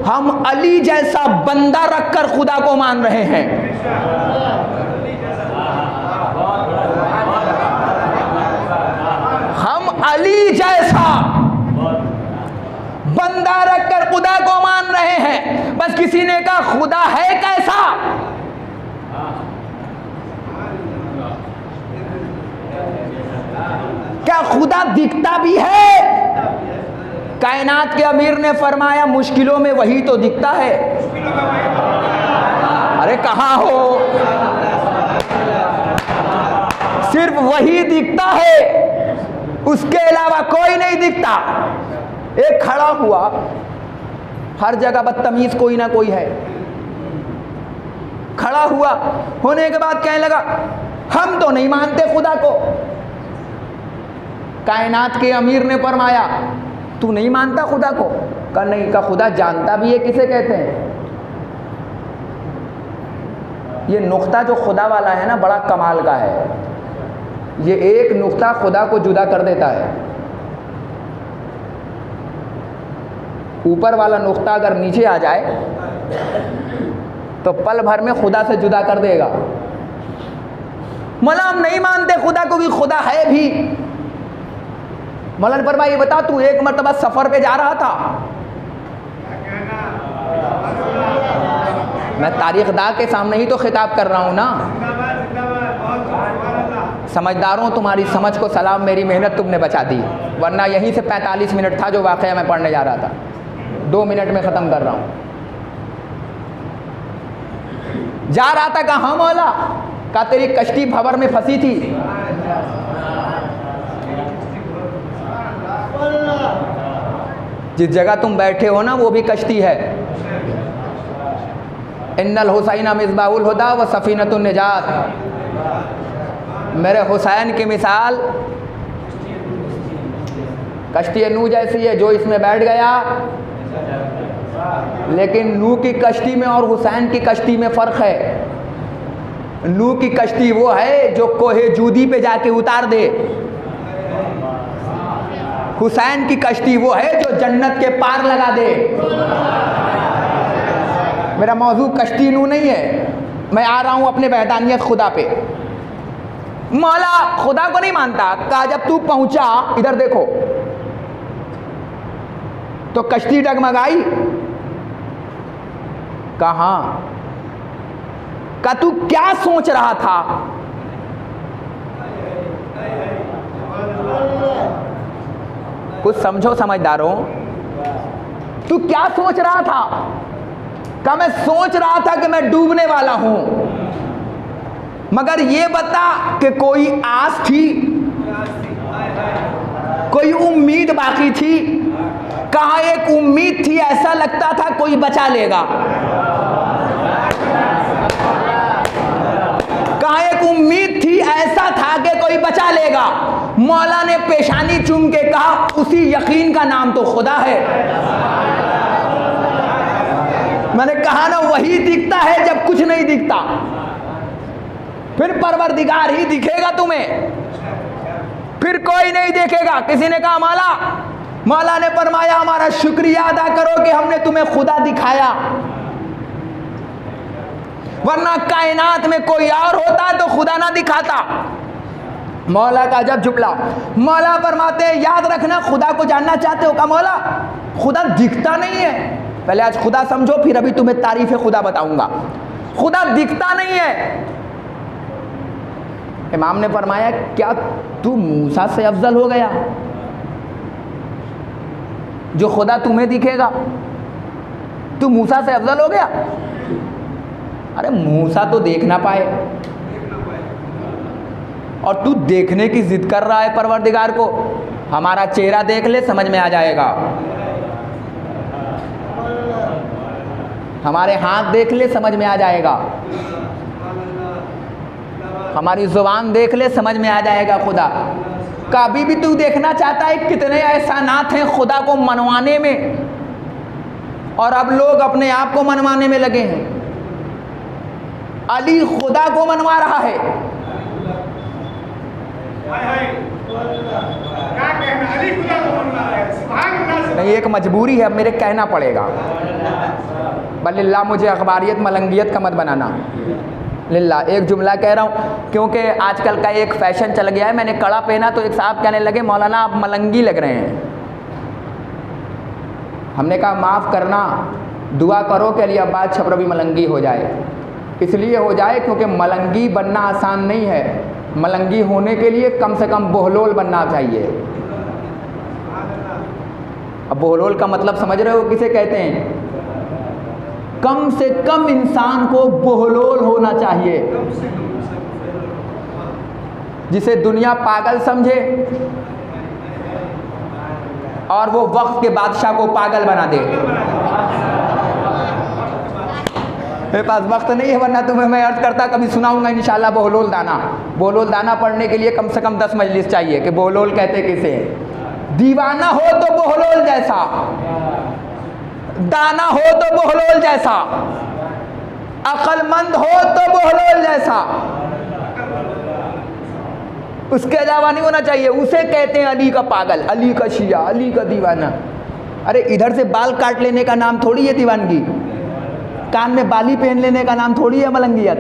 हम अली जैसा बंदा रखकर खुदा को मान रहे हैं। हम अली जैसा बंदा रखकर खुदा को मान रहे हैं। बस किसी ने कहा खुदा है कैसा? क्या खुदा दिखता भी है? कायनात के अमीर ने फरमाया मुश्किलों में वही तो दिखता है। अरे कहाँ हो? सिर्फ वही दिखता है, उसके अलावा कोई नहीं दिखता। एक खड़ा हुआ, हर जगह बदतमीज कोई ना कोई है। खड़ा हुआ होने के बाद कहने लगा हम तो नहीं मानते खुदा को। कायनात के अमीर ने फरमाया तू नहीं मानता खुदा को? कहा नहीं। का खुदा जानता भी है किसे कहते हैं? ये नुक्ता जो खुदा वाला है ना, बड़ा कमाल का है। ये एक नुक्ता खुदा को जुदा कर देता है। ऊपर वाला नुक्ता अगर नीचे आ जाए तो पल भर में खुदा से जुदा कर देगा। मौला हम नहीं मानते खुदा को, भी खुदा है भी। मौलाना फरमाया ये बता, तू एक मरतबा सफर पे जा रहा था। मैं तारीख दा के सामने ही तो खिताब कर रहा हूं ना। समझदारों, तुम्हारी समझ को सलाम, मेरी मेहनत तुमने बचा दी, वरना यहीं से 45 मिनट था जो वाकया मैं पढ़ने जा रहा था, 2 मिनट में ख़त्म कर रहा हूँ। जा रहा था, कहा हाँ मौला, कहा तेरी कश्ती भंवर में फंसी थी। जिस जगह तुम बैठे हो ना वो भी कश्ती है। इन्नल हुसैन मिसबाहुल हुदा व सफीनतुन निजात। मेरे हुसैन की मिसाल कश्ती नूह जैसी है, जो इसमें बैठ गया। लेकिन नूह की कश्ती में और हुसैन की कश्ती में फ़र्क है। नूह की कश्ती वो है जो कोहे जूदी पे जाके उतार दे, हुसैन की कश्ती वो है जो जन्नत के पार लगा दे। मेरा मौजू कश्ती नूह नहीं है, मैं आ रहा हूं अपने वहदानियत खुदा पे। मौला खुदा को नहीं मानता। कहा जब तू पहुंचा, इधर देखो, तो कश्ती डगमगाई। कहा तू क्या सोच रहा था? कुछ समझो समझदारों, तू क्या सोच रहा था? कहा मैं सोच रहा था कि मैं डूबने वाला हूं, मगर ये बता कि कोई आस थी, कोई उम्मीद बाकी थी? कहा एक उम्मीद थी, ऐसा लगता था कोई बचा लेगा। कहा एक उम्मीद थी, ऐसा था कि कोई बचा लेगा। मौला ने पेशानी चूम के कहा उसी यकीन का नाम तो खुदा है। मैंने कहा ना, वही दिखता है जब कुछ नहीं दिखता, फिर परवरदिगार ही दिखेगा तुम्हें, फिर कोई नहीं देखेगा। किसी ने कहा मौला ने फरमाया हमारा शुक्रिया अदा करो कि हमने तुम्हें खुदा दिखाया, वरना कायनात में कोई और होता तो खुदा ना दिखाता। मौला का जब जुमला, मौला फरमाते हैं याद रखना, खुदा को जानना चाहते हो? का मौला खुदा दिखता नहीं है। पहले आज खुदा समझो, फिर अभी तुम्हें तारीफ खुदा बताऊंगा। खुदा दिखता नहीं है। इमाम ने फरमाया क्या तू मूसा से अफजल हो गया जो खुदा तुम्हें दिखेगा? तू मूसा से अफजल हो गया? अरे मूसा तो देख ना पाए और तू देखने की जिद कर रहा है परवरदिगार को। हमारा चेहरा देख ले, समझ में आ जाएगा। हमारे हाथ देख ले, समझ में आ जाएगा। हमारी जुबान देख ले, समझ में आ जाएगा खुदा। कभी भी तू देखना चाहता है कितने एहसानात हैं खुदा को मनवाने में, और अब लोग अपने आप को मनवाने में लगे हैं। अली खुदा को मनवा रहा है। क्या कहना, अली खुदा को मनवा रहा है? सुभान अल्लाह। नहीं, एक मजबूरी है, अब मेरे कहना पड़ेगा। बल्लिल्लाह, मुझे अखबारियत मलंगियत का मत बनाना। लिल्ला एक जुमला कह रहा हूँ क्योंकि आजकल का एक फैशन चल गया है। मैंने कड़ा पहना तो एक साहब कहने लगे मौलाना आप मलंगी लग रहे हैं। हमने कहा माफ़ करना, दुआ करो कि अली अब्बास छपरवी मलंगी हो जाए। इसलिए हो जाए क्योंकि मलंगी बनना आसान नहीं है। मलंगी होने के लिए कम से कम बोहलोल बनना चाहिए। अब बोहलोल का मतलब समझ रहे हो किसे कहते हैं? कम से कम इंसान को बोहलोल होना चाहिए, जिसे दुनिया पागल समझे और वो वक्त के बादशाह को पागल बना दे। मेरे पास वक्त नहीं है, वरना तुम्हें मैं अर्ज करता कभी सुनाऊंगा इंशाल्लाह बोहलोल दाना। बोहलोल दाना पढ़ने के लिए कम से कम 10 मजलिस चाहिए कि बोहलोल कहते किसे। दीवाना हो तो बोहलोल जैसा, दाना हो तो बोहलोल जैसा, अक्लमंद हो तो बोहलोल जैसा, उसके अलावा नहीं होना चाहिए। उसे कहते हैं अली का पागल, अली का शिया, अली का दीवाना। अरे इधर से बाल काट लेने का नाम थोड़ी है दीवानगी, कान में बाली पहन लेने का नाम थोड़ी है मलंगियत।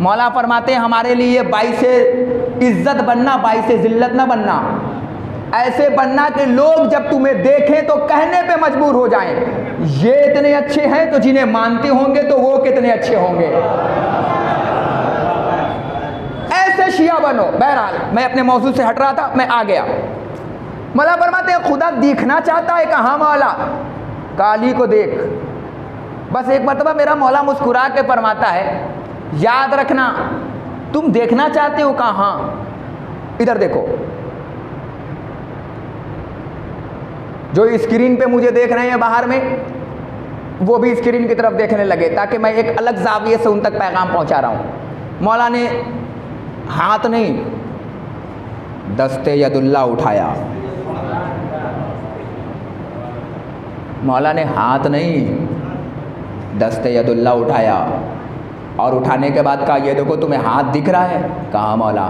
मौला फरमाते हैं हमारे लिए बाइसे इज्जत बनना, बाइसे जिल्लत ना बनना। ऐसे बनना कि लोग जब तुम्हें देखें तो कहने पे मजबूर हो जाएं, ये इतने अच्छे हैं तो जिन्हें मानते होंगे तो वो कितने अच्छे होंगे। ऐसे शिया बनो। बहरहाल मैं अपने मौजू से हट रहा था, मैं आ गया। मौला फरमाते हैं खुदा देखना चाहता है। कहा मौला? काली को देख। बस एक मरतबा मेरा मौला मुस्कुरा के फरमाता है याद रखना तुम देखना चाहते हो। कहा? हाँ, इधर देखो। जो स्क्रीन पे मुझे देख रहे हैं बाहर में, वो भी स्क्रीन की तरफ देखने लगे ताकि मैं एक अलग जाविये से उन तक पैगाम पहुंचा रहा हूँ। मौला ने हाथ नहीं, दस्ते यदुल्ला उठाया। मौला ने हाथ नहीं, दस्ते यदुल्ला उठाया और उठाने के बाद कहा, ये देखो तुम्हें हाथ दिख रहा है? कहा मौला।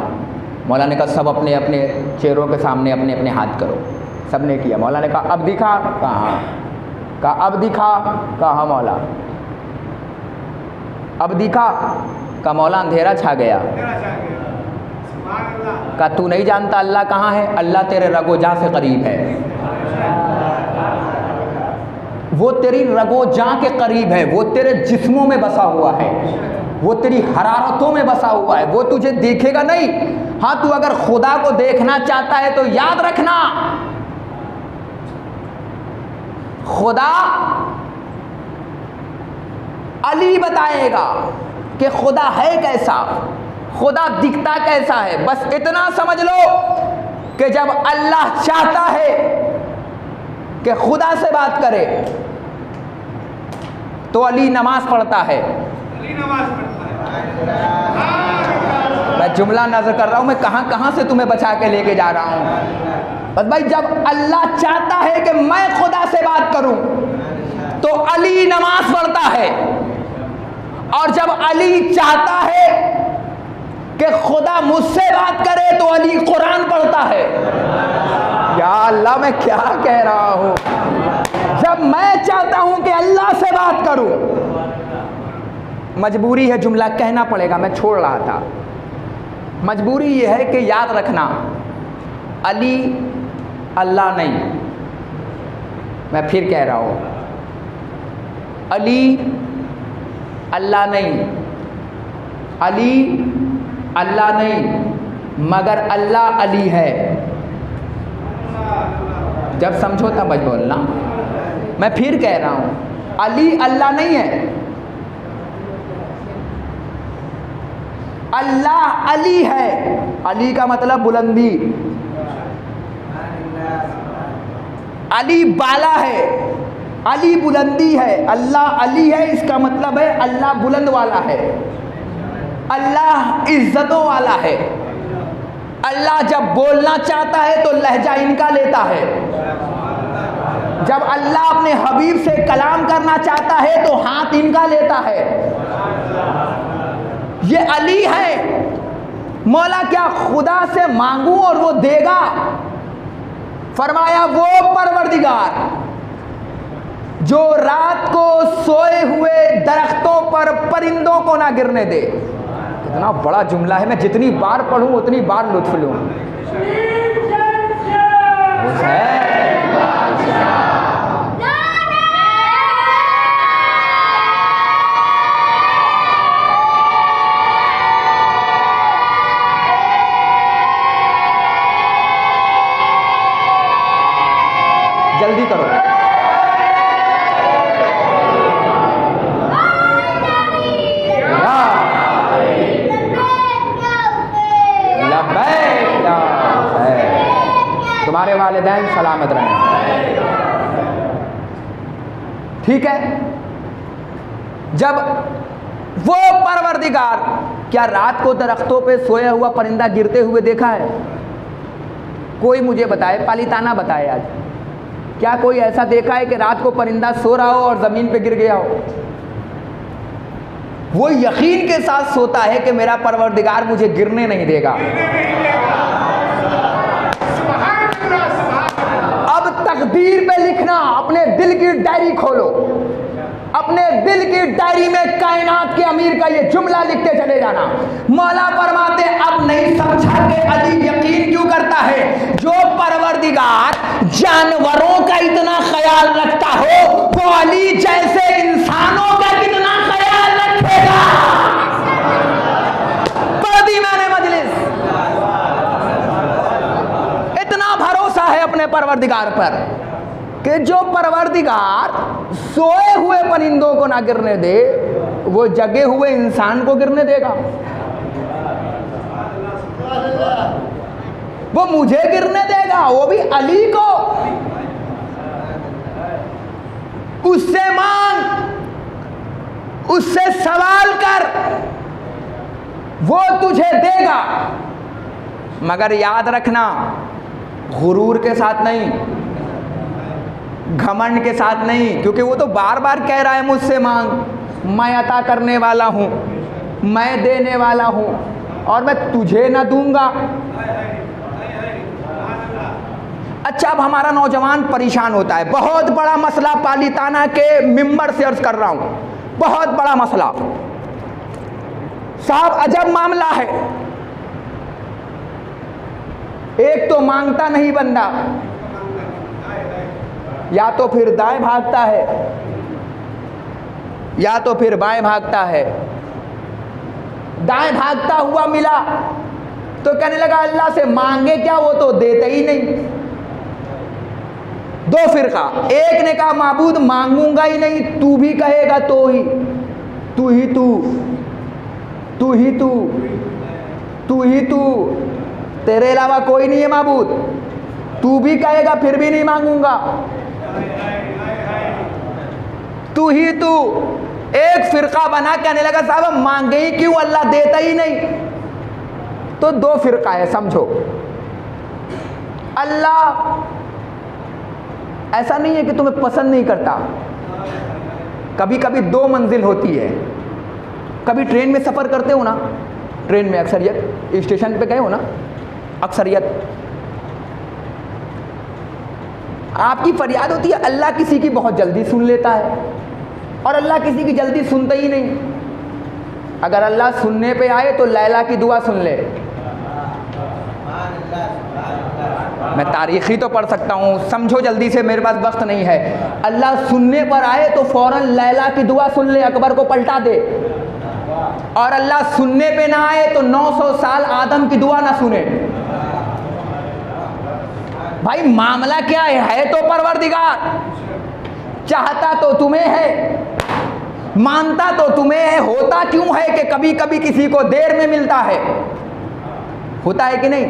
मौला ने कहा सब अपने अपने चेहरों के सामने अपने अपने हाथ करो। सब ने किया। मौला ने कहा अब दिखा? कहा। कहा अब दिखा? कहा मौला। अब दिखा? कहा मौला अंधेरा छा गया। कहा तू नहीं जानता अल्लाह कहाँ है? अल्लाह तेरे रगोजां से करीब है। वो तेरी रगोजां के करीब है, वो तेरे जिस्मों में बसा हुआ है, वो तेरी हरारतों में बसा हुआ है। वो तुझे देखेगा नहीं। हाँ, तू अगर खुदा को देखना चाहता है तो याद रखना, खुदा अली बताएगा कि खुदा है कैसा, खुदा दिखता कैसा है। बस इतना समझ लो कि जब अल्लाह चाहता है कि खुदा से बात करे तो अली नमाज पढ़ता है। अली नमाज पढ़ता है। मैं जुमला नजर कर रहा हूं, मैं कहां कहां से तुम्हें बचा के लेके जा रहा हूं। बस भाई, जब अल्लाह चाहता है कि मैं खुदा से बात करूं तो अली नमाज पढ़ता है, और जब अली चाहता है कि खुदा मुझसे बात करे तो अली कुरान पढ़ता है। या अल्लाह, मैं क्या कह रहा हूं। जब मैं चाहता हूं कि अल्लाह से बात करूं, मजबूरी है, जुमला कहना पड़ेगा, मैं छोड़ रहा था। मजबूरी यह है कि याद रखना, अली अल्लाह नहीं। मैं फिर कह रहा हूं, अली अल्लाह नहीं, अली अल्लाह नहीं, मगर अल्लाह अली है। जब समझो तब मत बोलना। मैं फिर कह रहा हूं, अली अल्लाह नहीं है, अल्लाह अली है। अली का मतलब बुलंदी, अली बाला है, अली बुलंदी है। अल्लाह अली है, इसका मतलब है अल्लाह बुलंद वाला है, अल्लाह इज्जतों वाला है। अल्लाह जब बोलना चाहता है तो लहजा इनका लेता है। जब अल्लाह अपने हबीब से कलाम करना चाहता है तो हाथ इनका लेता है। ये अली है। मौला क्या खुदा से मांगू और वो देगा? फरमाया वो परवरदिगार जो रात को सोए हुए दरख्तों पर परिंदों को ना गिरने दे। कितना बड़ा जुमला है, मैं जितनी बार पढ़ूं उतनी बार लुत्फ लूं। जल्दी करो। तुम्हारे वालिदैन सलामत रहें। ठीक है। जब वो परवरदिगार, क्या रात को दरख्तों पे सोया हुआ परिंदा गिरते हुए देखा है? कोई मुझे बताए, पालिताना बताए आज, क्या कोई ऐसा देखा है कि रात को परिंदा सो रहा हो और जमीन पे गिर गया हो? वो यकीन के साथ सोता है कि मेरा परवरदिगार मुझे गिरने नहीं देगा। अब तकदीर पे लिखना, अपने दिल की डायरी खोलो, अपने दिल की डायरी में कायनात के अमीर का ये जुमला लिखते चले जाना। मौला फरमाते अब नहीं समझा कि अली यकीन क्यों करता है? जो परवरदिगार जानवरों का इतना ख्याल रखता हो वो अली जैसे इंसानों का कितना ख्याल रखेगा। पढ़ दी मैंने मजलिस। इतना भरोसा है अपने परवरदिगार पर कि जो परवरदिगार सोए हुए परिंदों को ना गिरने दे वो जगे हुए इंसान को गिरने देगा। वो मुझे गिरने देगा, वो भी अली को। उससे मांग, उससे सवाल कर, वो तुझे देगा। मगर याद रखना, गुरूर के साथ नहीं, घमंड के साथ नहीं, क्योंकि वो तो बार बार कह रहा है मुझसे मांग, मैं अता करने वाला हूं, मैं देने वाला हूं, और मैं तुझे ना दूंगा। अच्छा, अब हमारा नौजवान परेशान होता है। बहुत बड़ा मसला पालीताना के मिंबर से अर्ज कर रहा हूं, बहुत बड़ा मसला साहब, अजब मामला है। एक तो मांगता नहीं बंदा, या तो फिर दाएं भागता है, या तो फिर बाएं भागता है। दाएं भागता हुआ मिला तो कहने लगा अल्लाह से मांगे क्या, वो तो देते ही नहीं। दो फिरका, एक ने कहा माबूद मांगूंगा ही नहीं, तू भी कहेगा तो ही, तू ही तू, तू ही तू, तू ही तू, तेरे अलावा कोई नहीं है माबूद, तू भी कहेगा फिर भी नहीं मांगूंगा, तू ही तू। एक फिरका बना, कहने लगा साहब मांगे ही क्यों, अल्लाह देता ही नहीं। तो दो फिरका है, समझो। अल्लाह ऐसा नहीं है कि तुम्हें पसंद नहीं करता। कभी कभी दो मंजिल होती है। कभी ट्रेन में सफ़र करते हो ना, ट्रेन में अक्सरियत स्टेशन पे गए हो ना, अक्सरियत आपकी फरियाद होती है, अल्लाह किसी की बहुत जल्दी सुन लेता है और अल्लाह किसी की जल्दी सुनता ही नहीं। अगर अल्लाह सुनने पे आए तो लैला की दुआ सुन ले। मैं तारीख़ी तो पढ़ सकता हूँ, समझो जल्दी से, मेरे पास वक्त नहीं है। अल्लाह सुनने पर आए तो फ़ौरन लैला की दुआ सुन ले, अकबर को पलटा दे। और अल्लाह सुनने पे ना आए तो 900 साल आदम की दुआ ना सुने। भाई मामला क्या है तो परवरदिगार चाहता तो तुम्हें है, मानता तो तुम्हें है, होता क्यों है कि कभी कभी किसी को देर में मिलता है, होता है कि नहीं।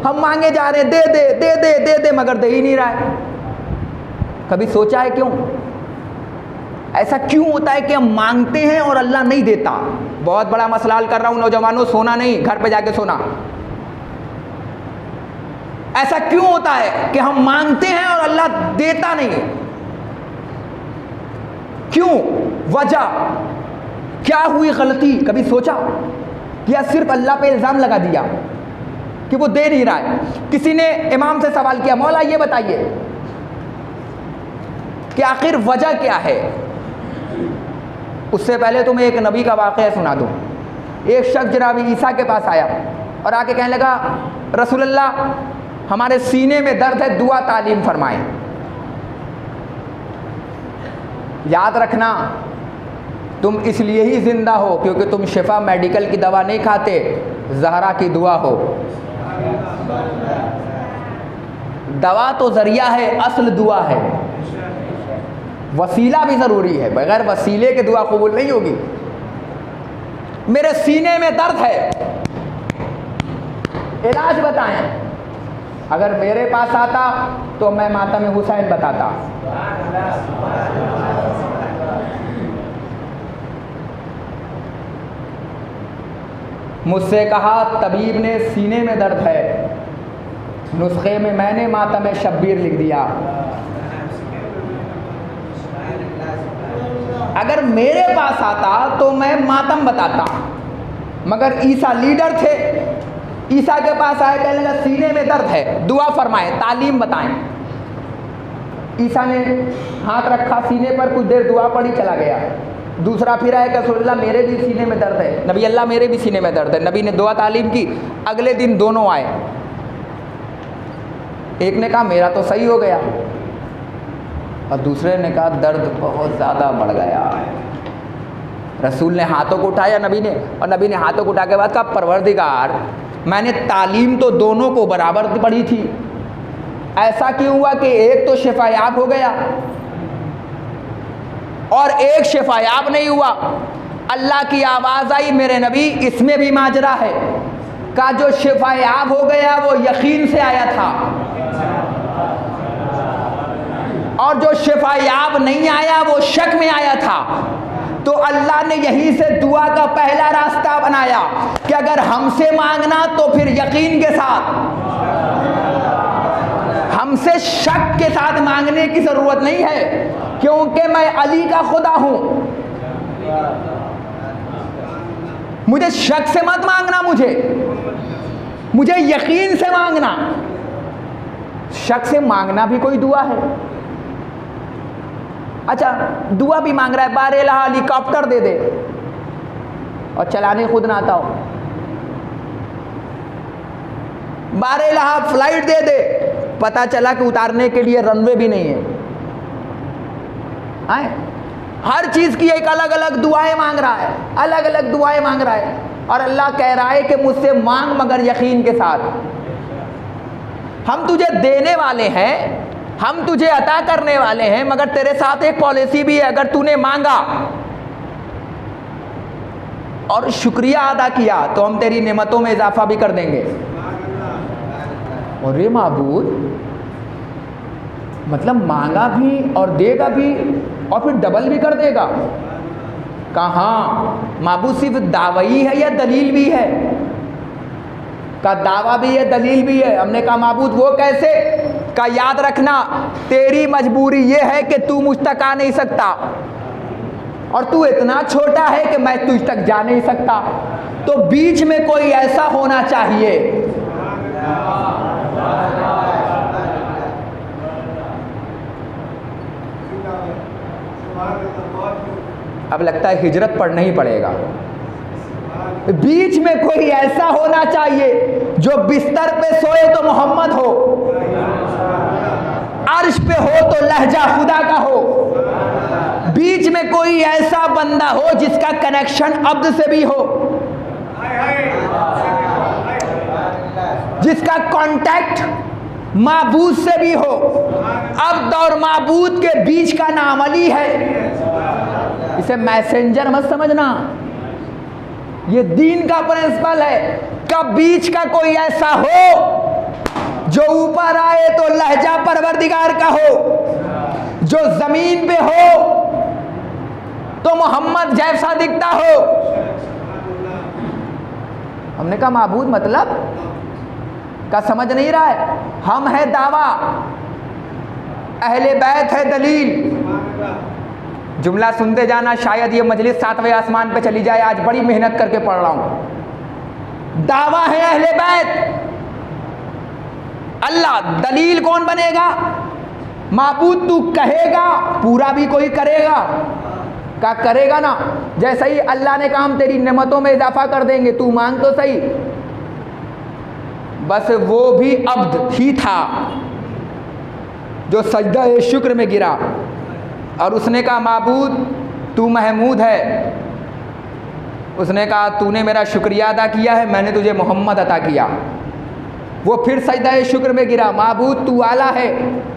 हम मांगे जा रहे हैं, दे दे दे दे दे दे, मगर दे ही नहीं रहा है। कभी सोचा है क्यों ऐसा क्यों होता है कि हम मांगते हैं और अल्लाह नहीं देता। बहुत बड़ा मसला हल कर रहा हूं नौजवानों, सोना नहीं, घर पे जाके सोना। ऐसा क्यों होता है कि हम मांगते हैं और अल्लाह देता नहीं, क्यों, वजह क्या हुई, गलती कभी सोचा, या सिर्फ अल्लाह पे इल्ज़ाम लगा दिया कि वो दे नहीं रहा है। किसी ने इमाम से सवाल किया, मौला ये बताइए कि आखिर वजह क्या है। उससे पहले तुम्हें एक नबी का वाक़या सुना दूं। एक शख्स जनाब ईसा के पास आया और आके कहने लगा, रसूलल्लाह हमारे सीने में दर्द है, दुआ तालीम फरमाएं। याद रखना, तुम इसलिए ही ज़िंदा हो क्योंकि तुम शिफा मेडिकल की दवा नहीं खाते, ज़हरा की दुआ हो। दवा तो ज़रिया है, असल दुआ है। वसीला भी ज़रूरी है, बगैर वसीले के दुआ कबूल नहीं होगी। मेरे सीने में दर्द है, इलाज बताएं। अगर मेरे पास आता तो मैं मातम हुसैन बताता। मुझसे कहा तबीब ने सीने में दर्द है, नुस्खे में मैंने मातम शब्बीर लिख दिया। अगर मेरे पास आता तो मैं मातम बताता, मगर ईसा लीडर थे। ईसा के पास आए, कहने लगा सीने में दर्द है, दुआ फरमाएं, तालीम बताएं। ईसा ने हाथ रखा सीने पर, कुछ देर दुआ पढ़ी, चला गया। दूसरा फिर आया कि रसूलल्लाह मेरे भी सीने में दर्द है, नबी अल्लाह मेरे भी सीने में दर्द है। नबी ने दुआ तालीम की। अगले दिन दोनों आए, एक ने कहा मेरा तो सही हो गया और दूसरे ने कहा दर्द बहुत ज़्यादा बढ़ गया। रसूल ने हाथों को उठाया नबी ने, और नबी ने हाथों को उठा के बाद कहा परवरदिगार मैंने तालीम तो दोनों को बराबर पढ़ी थी, ऐसा क्यों हुआ कि एक तो शिफायाब हो गया और एक शिफायाब नहीं हुआ। अल्लाह की आवाज़ आई, मेरे नबी इसमें भी माजरा है। का जो शिफायाब हो गया वो यकीन से आया था, और जो शिफायाब नहीं आया वो शक में आया था। तो अल्लाह ने यहीं से दुआ का पहला रास्ता बनाया कि अगर हमसे मांगना तो फिर यकीन के साथ, हमसे शक के साथ मांगने की जरूरत नहीं है, क्योंकि मैं अली का खुदा हूं। मुझे शक से मत मांगना, मुझे यकीन से मांगना। शक से मांगना भी कोई दुआ है? अच्छा, दुआ भी मांग रहा है, बारेला हेलीकॉप्टर दे दे और चलाने खुद ना आता हो, बारेला फ्लाइट दे दे, पता चला कि उतारने के लिए रनवे भी नहीं है। आए? हर चीज की एक अलग अलग दुआएं मांग रहा है, अलग अलग दुआएं मांग रहा है, और अल्लाह कह रहा है कि मुझसे मांग मगर यकीन के साथ। हम तुझे देने वाले हैं, हम तुझे अता करने वाले हैं, मगर तेरे साथ एक पॉलिसी भी है। अगर तूने मांगा और शुक्रिया अदा किया तो हम तेरी नेमतों में इजाफा भी कर देंगे। और ये माबूद मतलब मांगा भी और देगा भी और फिर डबल भी कर देगा। कहाँ माबूद सिर्फ दावई है या दलील भी है? का दावा भी है, दलील भी है। हमने कहा माबूद वो कैसे? का याद रखना, तेरी मजबूरी ये है कि तू मुझ तक आ नहीं सकता और तू इतना छोटा है कि मैं तुझ तक जा नहीं सकता, तो बीच में कोई ऐसा होना चाहिए। अब लगता है हिजरत पढ़ना ही पड़ेगा। बीच में कोई ऐसा होना चाहिए जो बिस्तर पे सोए तो मोहम्मद हो, अर्श पे हो तो लहजा खुदा का हो, बीच में कोई ऐसा बंदा हो जिसका कनेक्शन अब्द से भी हो, जिसका कांटेक्ट माबूद से भी हो। अब्द और माबूद के बीच का नाम अली है। इसे मैसेंजर मत समझना, ये दीन का प्रिंसिपल है। का बीच का कोई ऐसा हो जो ऊपर आए तो लहजा परवरदिगार का हो, जो जमीन पे हो तो मोहम्मद जैसा दिखता हो। हमने कहा माबूद मतलब का समझ नहीं रहा है। हम है दावा, अहले बैत है दलील। जुमला सुनते जाना, शायद ये मजलिस 7वें आसमान पे चली जाए। आज बड़ी मेहनत करके पढ़ रहा हूं। दावा है अहले बैत, अल्लाह। दलील कौन बनेगा? माबूद तू कहेगा पूरा भी कोई करेगा, का करेगा ना। जैसे ही अल्लाह ने कहा हम तेरी नेमतों में इजाफा कर देंगे, तू मांग तो सही। बस वो भी अब्द ही था जो सजदा शुक्र में गिरा और उसने कहा माबूद तू महमूद है। उसने कहा तूने मेरा शुक्रिया अदा किया है, मैंने तुझे मोहम्मद अता किया। वो फिर सजदा शुक्र में गिरा, माबूद तू आला है।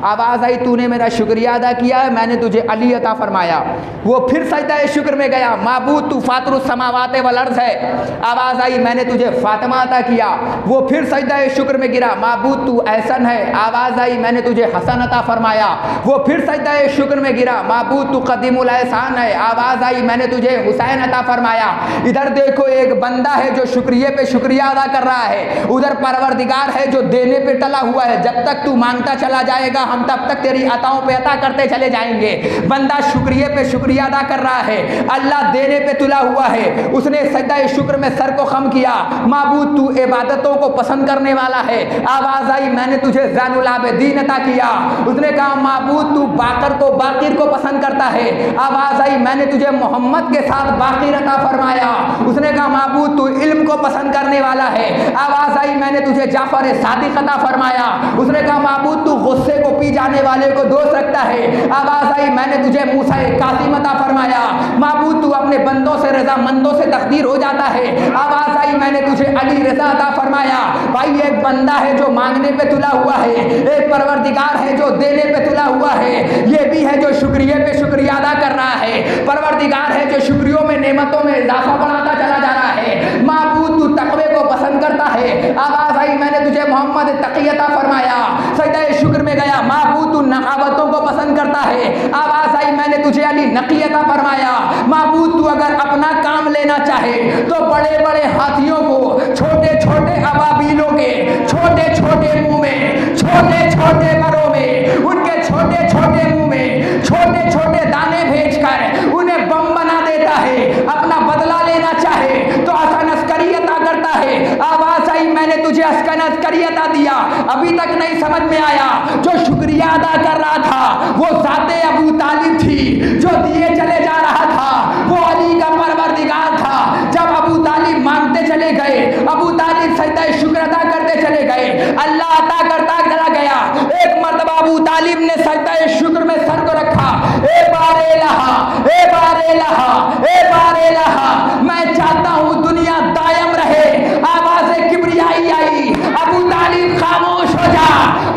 आवाज़ आई तूने मेरा शुक्रिया अदा किया है, मैंने तुझे अली अता फरमाया। वो फिर सजदा शुक्र में गया, माबूद तू फातिरुस समावाते वल अर्ज़ है। आवाज़ आई मैंने तुझे फातिमा अता किया। वो फिर सजदा शुक्र में गिरा, माबूद तू एहसन है। आवाज़ आई मैंने तुझे हसन अता फरमाया। वो फिर सजदा शुक्र में गिरा, माबूद तू क़दीमुल एहसान है। आवाज़ आई मैंने तुझे हुसैन अता फरमाया। इधर देखो एक बंदा है जो शुक्रिया पे शुक्रिया अदा कर रहा है, उधर परवरदिगार है जो देने पे टला हुआ है। जब तक तू मांगता चला जाएगा हम तब तक तेरी अताओं पे अता करते चले जाएंगे। बंदा शुक्रिया पे शुक्रिया अदा कर रहा है, अल्लाह देने पे तुला हुआ है। उसने सजदा शुक्र में सर को खम किया, माबूद तू इबादतों को पसंद करने वाला है। आवाज़ आई मैंने तुझे ज़ैनुल आबिदीन अता किया। उसने कहा माबूद तू बाकर को बाकिर को पसंद करता है। आवाज़ आई मैंने तुझे मोहम्मद के साथ बाकिर अता फरमाया। उसने कहा माबूद तू इल्म को पसंद करने वाला है। आवाज़ आई मैंने तुझे जाफर सादिक अता फरमाया। उसने कहा माबूद तू गुस्से को पी जाने वाले को दोस्त रखता है। आवाज़ आई मैंने तुझे मूसा कासिम अता फरमाया। माबूद तू अपने बंदों से रज़ामंदों से तकदीर हो जाता है। आवाज़ आई मैंने तुझे अली रज़ा अता फरमाया। भाई एक बंदा है जो मांगने पे तुला हुआ है, एक परवरदिगार है जो देने पे तुला हुआ है, ये भी है जो शुक्रिया पे शुक्रिया अदा कर रहा है। परवरदिगार है जो शुक्रियों में नेमतों में इजाफा बढ़ाता चला जा रहा है। माबूद तू तकवे को पसंद करता है। आवाज़ आई मैंने तुझे मोहम्मद तकी अता फरमाया। सजदा शुक्र में गया, माबूद तू नकाबतों को पसंद करता है। आवाज आई मैंने तुझे अली नकी अता फरमाया। माबूद तू अगर अपना काम लेना चाहे तो बड़े बड़े हाथियों को छोटे छोटे अबाबीलों के छोटे छोटे मुंह में, छोटे छोटे घरों में, उनके छोटे छोटे मुंह में छोटे छोटे दाने भेजकर उन्हें बम बना देता है। अपना बदला लेना चाहे तो आसान अस्करी अता करता है। आवाज आई मैंने तुझे अस्करी अता दिया। अभी तक नहीं समझ में आया, जो शुक्रिया अदा कर रहा था वो ज़ाते अबू तालिब थी, जो दिए चले जा रहा था वो अली का परवरदिगार था। जब अबू तालिब मांगते चले गए, अबू तालिब सजदा शुक्र अदा करते चले गए, अल्लाह अता करता चला गया। एक मर्तबा अबू तालिब ने सजदा शुक्र में सर को रखा, ए बारे लहा, ए बारे लहा, ए बारे लहा, मैं चाहता हूं दुनिया दायम रहे। आवाज़े किब्रियाई आई, अबू तालिब खामोश हो जा,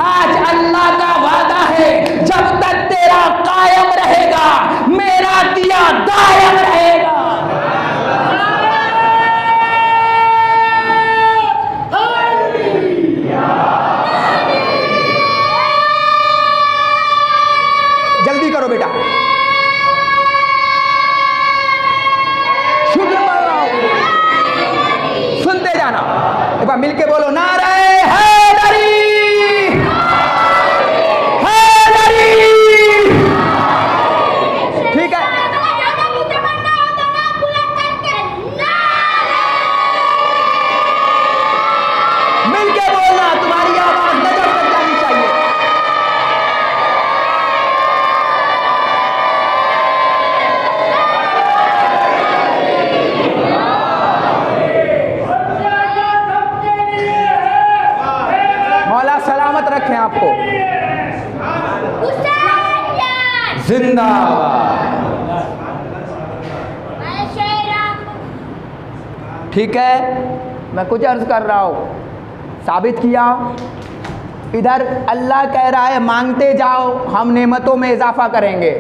आज अल्लाह का वादा है जब तक तेरा कायम रहेगा मेरा दिया दायम रहेगा। जल्दी करो बेटा, शुक्र बोल रहा हूं, सुनते जाना। एक बार मिलके बोलो नारे हैदरी, हैदरी। ठीक है, मिलके बोलना, तुम्हारी आवाज नजर तक जानी चाहिए। मौला सलामत रखें आपको। जिंदाबाद। ठीक है, मैं कुछ अर्ज कर रहा हूं, साबित किया। इधर अल्लाह कह रहा है मांगते जाओ, हम नेमतों में इजाफा करेंगे।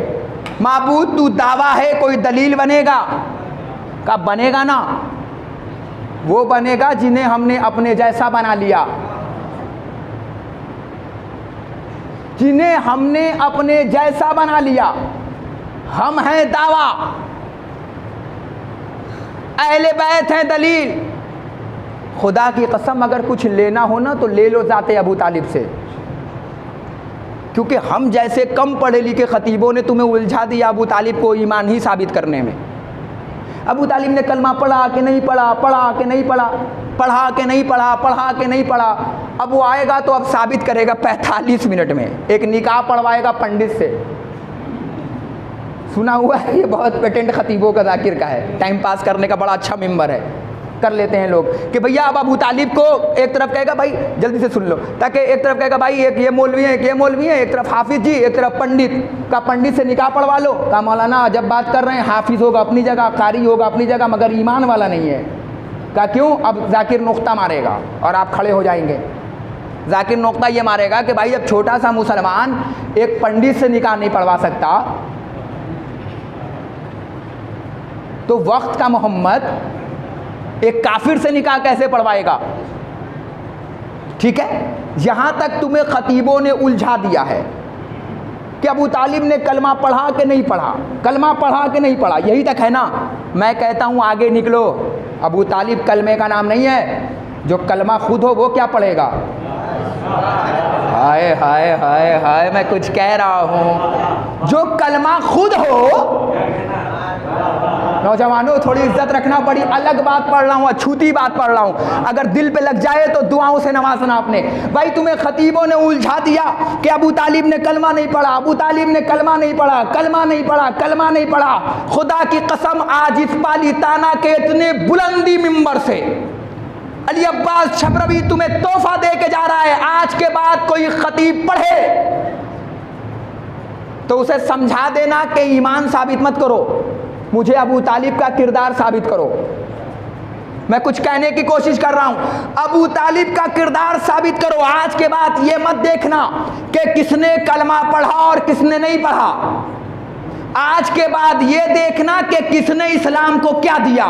माबूद तू दावा है, कोई दलील बनेगा? कब बनेगा ना, वो बनेगा जिन्हें हमने अपने जैसा बना लिया, जिन्हें हमने अपने जैसा बना लिया। हम हैं दावा, अहले बैत हैं दलील। खुदा की कसम अगर कुछ लेना हो ना तो ले लो ज़ाते अबू तालिब से, क्योंकि हम जैसे कम पढ़े लिखे खतीबों ने तुम्हें उलझा दिया अबू तालिब को ईमान ही साबित करने में। अबू तालिब ने कलमा पढ़ा कि नहीं पढ़ा, पढ़ा कि नहीं पढ़ा, पढ़ा कि नहीं पढ़ा, पढ़ा कि नहीं पढ़ा। अब वो आएगा तो अब साबित करेगा 45 मिनट में। एक निकाह पढ़वाएगा पंडित से, सुना हुआ है, ये बहुत पेटेंट खतीबों का जाकिर का है, टाइम पास करने का बड़ा अच्छा मेंबर है, कर लेते हैं लोग कि भैया अब अबू तालिब को एक तरफ कहेगा भाई जल्दी से सुन लो, ताकि एक तरफ कहेगा भाई एक ये मौलवी है, एक ये मौलवी है, एक तरफ हाफिज जी, एक तरफ पंडित का, पंडित से निकाह पढ़वा लो। कहा मौलाना जब बात कर रहे हैं हाफिज होगा अपनी जगह, कारी होगा अपनी जगह, मगर ईमान वाला नहीं है। कहा क्यों? अब जाकिर नुक्ता मारेगा और आप खड़े हो जाएंगे। जाकिर नुक्ता ये मारेगा कि भाई अब छोटा सा मुसलमान एक पंडित से निकाह नहीं पढ़वा सकता, तो वक्त का मोहम्मद एक काफिर से निकाह कैसे पढ़वाएगा? ठीक है, यहां तक तुम्हें खतीबों ने उलझा दिया है कि अबू तालिब ने कलमा पढ़ा कि नहीं पढ़ा, कलमा पढ़ा कि नहीं पढ़ा, यही तक है ना। मैं कहता हूं आगे निकलो, अबू तालिब कलमे का नाम नहीं है, जो कलमा खुद हो वो क्या पढ़ेगा? हाय हाय हाय हाय, मैं कुछ कह रहा हूं, जो कलमा खुद हो। नौजवानों थोड़ी इज्जत रखना पड़ी, अलग बात पढ़ रहा हूँ, अछूती बात पढ़ रहा हूँ, अगर दिल पे लग जाए तो दुआओं से नवाजना आपने। भाई तुम्हें खतीबों ने उलझा दिया कि अबू तालिब ने कलमा नहीं पढ़ा, अबू तालिब ने कलमा नहीं पढ़ा, कलमा नहीं पढ़ा, कलमा नहीं पढ़ा। खुदा की कसम आज इस पालीताना के इतने बुलंदी मिंबर से अली अब्बास छबरवी तुम्हें तोहफा दे के जा रहा है, आज के बाद कोई खतीब पढ़े तो उसे समझा देना कि ईमान साबित मत करो, मुझे अबू तालिब का किरदार साबित करो। मैं कुछ कहने की कोशिश कर रहा हूं, अबू तालिब का किरदार साबित करो। आज के बाद ये मत देखना कि किसने कलमा पढ़ा और किसने नहीं पढ़ा, आज के बाद ये देखना कि किसने इस्लाम को क्या दिया।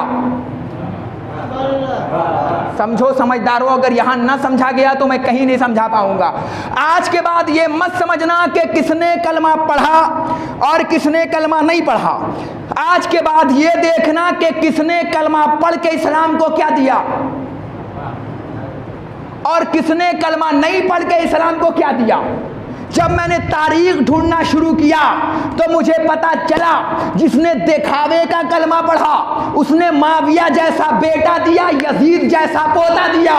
समझो समझदारों, अगर यहाँ ना समझा गया तो मैं कहीं नहीं समझा पाऊंगा। आज के बाद ये मत समझना कि किसने कलमा पढ़ा और किसने कलमा नहीं पढ़ा। आज के बाद ये देखना कि किसने कलमा पढ़ के इस्लाम को क्या दिया और किसने कलमा नहीं पढ़ के इस्लाम को क्या दिया। जब मैंने तारीख ढूंढना शुरू किया तो मुझे पता चला जिसने दिखावे का कलमा पढ़ा उसने माविया जैसा बेटा दिया, यजीद जैसा पोता दिया,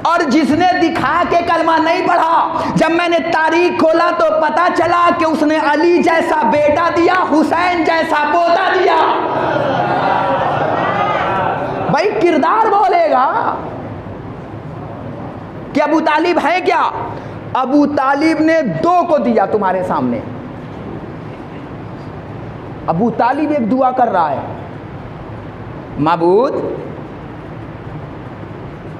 और जिसने दिखा के कलमा नहीं पढ़ा, जब मैंने तारीख खोला तो पता चला कि उसने अली जैसा बेटा दिया, हुसैन जैसा पोता दिया। भाई किरदार बोलेगा कि अबू तालिब है क्या? अबू तालिब ने 2 को दिया तुम्हारे सामने। अबू तालिब एक दुआ कर रहा है, माबूद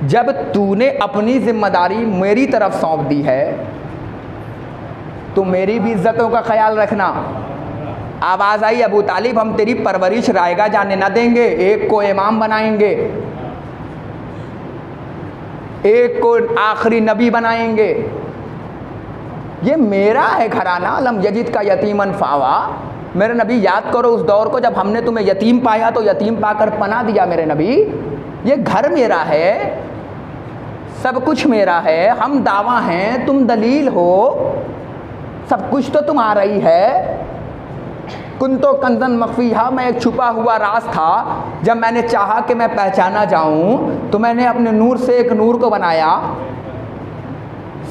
जब तूने अपनी जिम्मेदारी मेरी तरफ सौंप दी है तो मेरी भी इज्जतों का ख्याल रखना। आवाज आई, अबू तालिब हम तेरी परवरिश रायगा जाने ना देंगे, एक को इमाम बनाएंगे, एक को आखिरी नबी बनाएंगे। ये मेरा है घराना, लम यजिद का यतीमन फावा। मेरे नबी याद करो उस दौर को जब हमने तुम्हें यतीम पाया तो यतीम पाकर पना दिया मेरे नबी। ये घर मेरा है, सब कुछ मेरा है, हम दावा हैं, तुम दलील हो, सब कुछ तो तुम्हारा ही है। कुन तो कंदन मख्फीहा, मैं एक छुपा हुआ राज था, जब मैंने चाहा कि मैं पहचाना जाऊं तो मैंने अपने नूर से एक नूर को बनाया।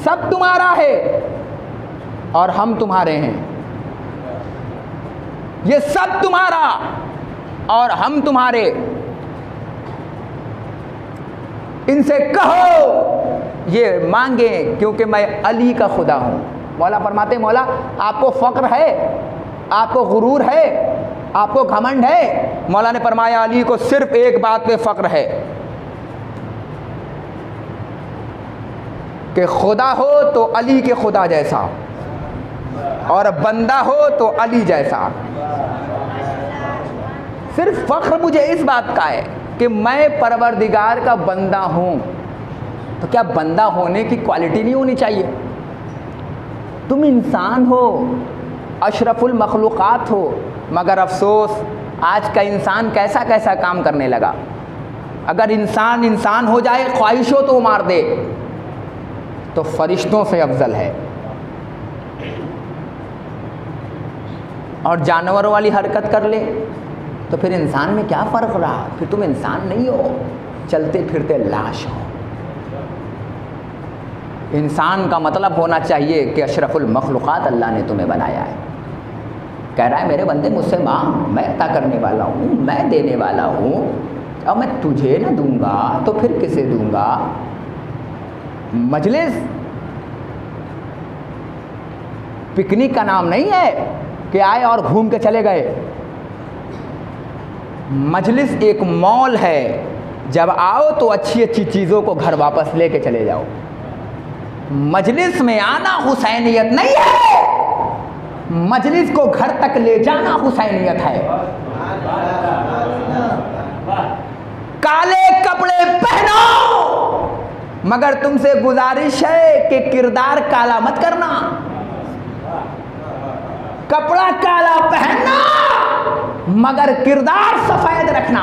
सब तुम्हारा है और हम तुम्हारे हैं, ये सब तुम्हारा और हम तुम्हारे। इनसे कहो ये मांगे क्योंकि मैं अली का खुदा हूं। मौला फरमाते, मौला आपको फक्र है, आपको गुरूर है, आपको घमंड है? मौला ने फरमाया अली को सिर्फ एक बात पे फक्र है कि खुदा हो तो अली के खुदा जैसा और बंदा हो तो अली जैसा। सिर्फ फख्र मुझे इस बात का है कि मैं परवरदिगार का बंदा हूं। तो क्या बंदा होने की क्वालिटी नहीं होनी चाहिए? तुम इंसान हो, अशरफुल मखलूक़ात हो, मगर अफसोस आज का इंसान कैसा कैसा काम करने लगा। अगर इंसान इंसान हो जाए, ख्वाहिशों तो मार दे, तो फरिश्तों से अफजल है। और जानवरों वाली हरकत कर ले तो फिर इंसान में क्या फ़र्क रहा? फिर तुम इंसान नहीं हो, चलते फिरते लाश हो। इंसान का मतलब होना चाहिए कि अशरफुल मखलूक़ात अल्लाह ने तुम्हें बनाया है। कह रहा है मेरे बंदे मुझसे मांग, मैं अता करने वाला हूँ, मैं देने वाला हूँ। अब मैं तुझे न दूंगा तो फिर किसे दूंगा? मजलिस पिकनिक का नाम नहीं है कि आए और घूम के चले गए। मजलिस एक मॉल है, जब आओ तो अच्छी अच्छी चीज़ों को घर वापस लेके चले जाओ। मजलिस में आना हुसैनियत नहीं है, मजलिस को घर तक ले जाना हुसैनियत है। काले कपड़े पहनो, मगर तुमसे गुजारिश है कि किरदार काला मत करना। कपड़ा काला पहनना मगर किरदार सफेद रखना।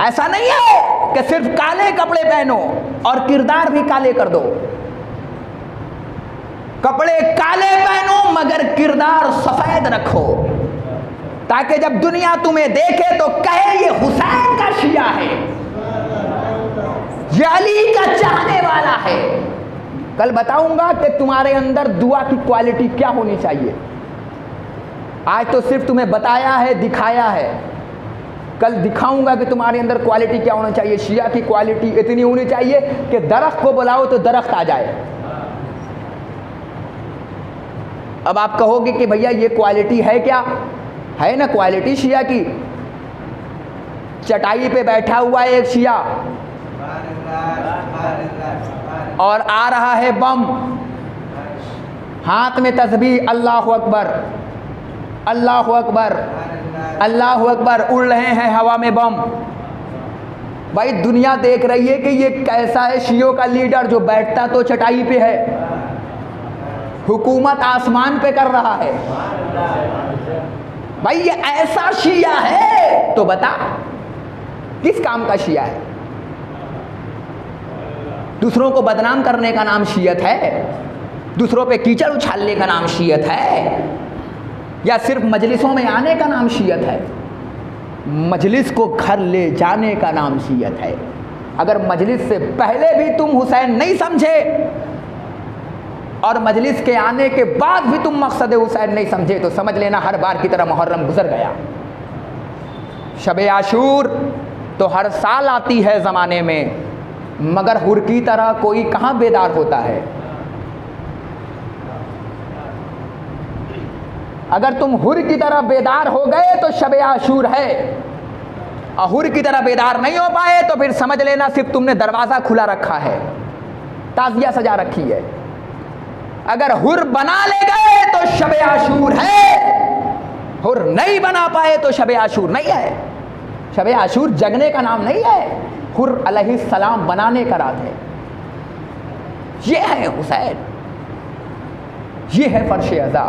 ऐसा नहीं है कि सिर्फ काले कपड़े पहनो और किरदार भी काले कर दो। कपड़े काले पहनो मगर किरदार सफेद रखो, ताकि जब दुनिया तुम्हें देखे तो कहे ये हुसैन का शिया है, ये अली का चाहने वाला है। कल बताऊंगा कि तुम्हारे अंदर दुआ की क्वालिटी क्या होनी चाहिए। आज तो सिर्फ तुम्हें बताया है, दिखाया है। कल दिखाऊंगा कि तुम्हारे अंदर क्वालिटी क्या होनी चाहिए। शिया की क्वालिटी इतनी होनी चाहिए कि दरख्त को बुलाओ तो दरख्त आ जाए। अब आप कहोगे कि भैया ये क्वालिटी है क्या? है ना क्वालिटी शिया की। चटाई पे बैठा हुआ है एक शिया और आ रहा है बम, हाथ में तस्बीह, अल्लाहु अकबर, अल्लाहु अकबर। अल्लाह अकबर, उड़ रहे हैं हवा में बम। भाई दुनिया देख रही है कि ये कैसा है शियों का लीडर जो बैठता तो चटाई पे है, हुकूमत आसमान पे कर रहा है। भाई ये ऐसा शिया है तो बता किस काम का शिया है? दूसरों को बदनाम करने का नाम शियत है? दूसरों पे कीचड़ उछालने का नाम शियत है? या सिर्फ मजलिसों में आने का नाम शियत है? मजलिस को घर ले जाने का नाम शियत है। अगर मजलिस से पहले भी तुम हुसैन नहीं समझे और मजलिस के आने के बाद भी तुम मकसद हुसैन नहीं समझे तो समझ लेना हर बार की तरह मुहर्रम गुजर गया। शब आशूर तो हर साल आती है ज़माने में, मगर हुर की तरह कोई कहाँ बेदार होता है। अगर तुम हुर की तरह बेदार हो गए तो शब आशूर है, और हुर की तरह बेदार नहीं हो पाए तो फिर समझ लेना सिर्फ तुमने दरवाज़ा खुला रखा है, ताज़िया सजा रखी है। अगर हुर बना ले गए तो शब आशूर है, हुर नहीं बना पाए तो शब आशूर नहीं है। शब आशूर जगने का नाम नहीं है, हुर अलैहिस्सलाम बनाने का रात है। ये है हुसैन, ये है फर्श अज़ा।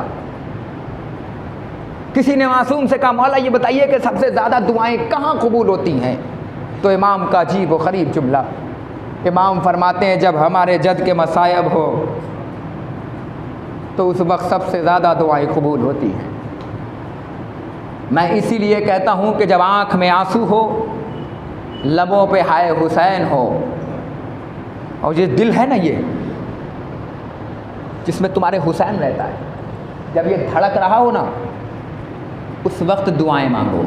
किसी ने मासूम से कहा मौला ये बताइए कि सबसे ज़्यादा दुआएं कहाँ कबूल होती हैं? तो इमाम का अजीब व ग़रीब जुमला, इमाम फरमाते हैं जब हमारे जद के मसायब हो तो उस वक्त सबसे ज़्यादा दुआएं कबूल होती हैं। मैं इसीलिए कहता हूँ कि जब आँख में आंसू हो, लबों पे हाय हुसैन हो, और ये दिल है ना ये जिसमें तुम्हारे हुसैन रहता है, जब ये धड़क रहा हो ना उस वक्त दुआएं मांगो।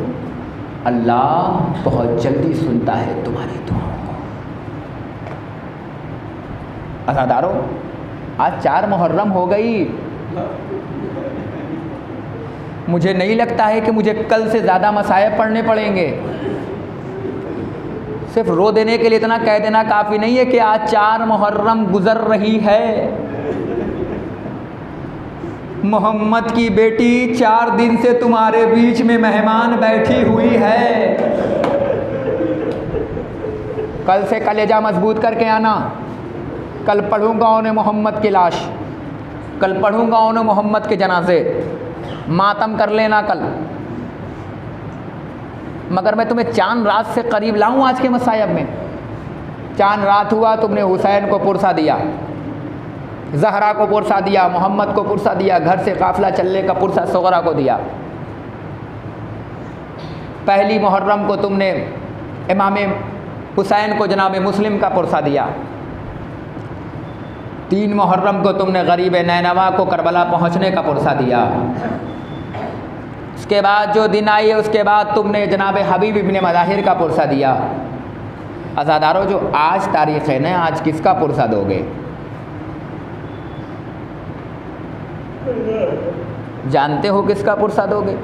अल्लाह बहुत जल्दी सुनता है तुम्हारी दुआओं को। अज़ादारों, आज 4 मुहर्रम हो गई। मुझे नहीं लगता है कि मुझे कल से ज़्यादा मसाइब पढ़ने पड़ेंगे। सिर्फ रो देने के लिए इतना कह देना काफ़ी नहीं है कि आज 4 मुहर्रम गुजर रही है। मोहम्मद की बेटी 4 दिन से तुम्हारे बीच में मेहमान बैठी हुई है। कल से कलेजा मजबूत करके आना। कल पढ़ूंगा उन्हें मोहम्मद की लाश, कल पढ़ूंगा उन्हें मोहम्मद के जनाजे, मातम कर लेना कल। मगर मैं तुम्हें चांद रात से करीब लाऊं आज के मसायब में। चांद रात हुआ, तुमने हुसैन को पुरसा दिया, ज़हरा को पुरसा दिया, मोहम्मद को पुरसा दिया, घर से काफ़िला चलने का पुरसा सगरा को दिया। पहली मुहर्रम को तुमने इमाम हुसैन को जनाब मुस्लिम का पुरसा दिया। 3 मुहर्रम को तुमने गरीब नैनवा को करबला पहुंचने का पुरसा दिया। उसके बाद जो दिन आई है उसके बाद तुमने जनाब हबीब इब्ने मज़ाहिर का पुरसा दिया। अज़ादारों, जो आज तारीख़ है ना, आज किसका पुरसा दोगे? जानते हो किसका पुरसा दोगे?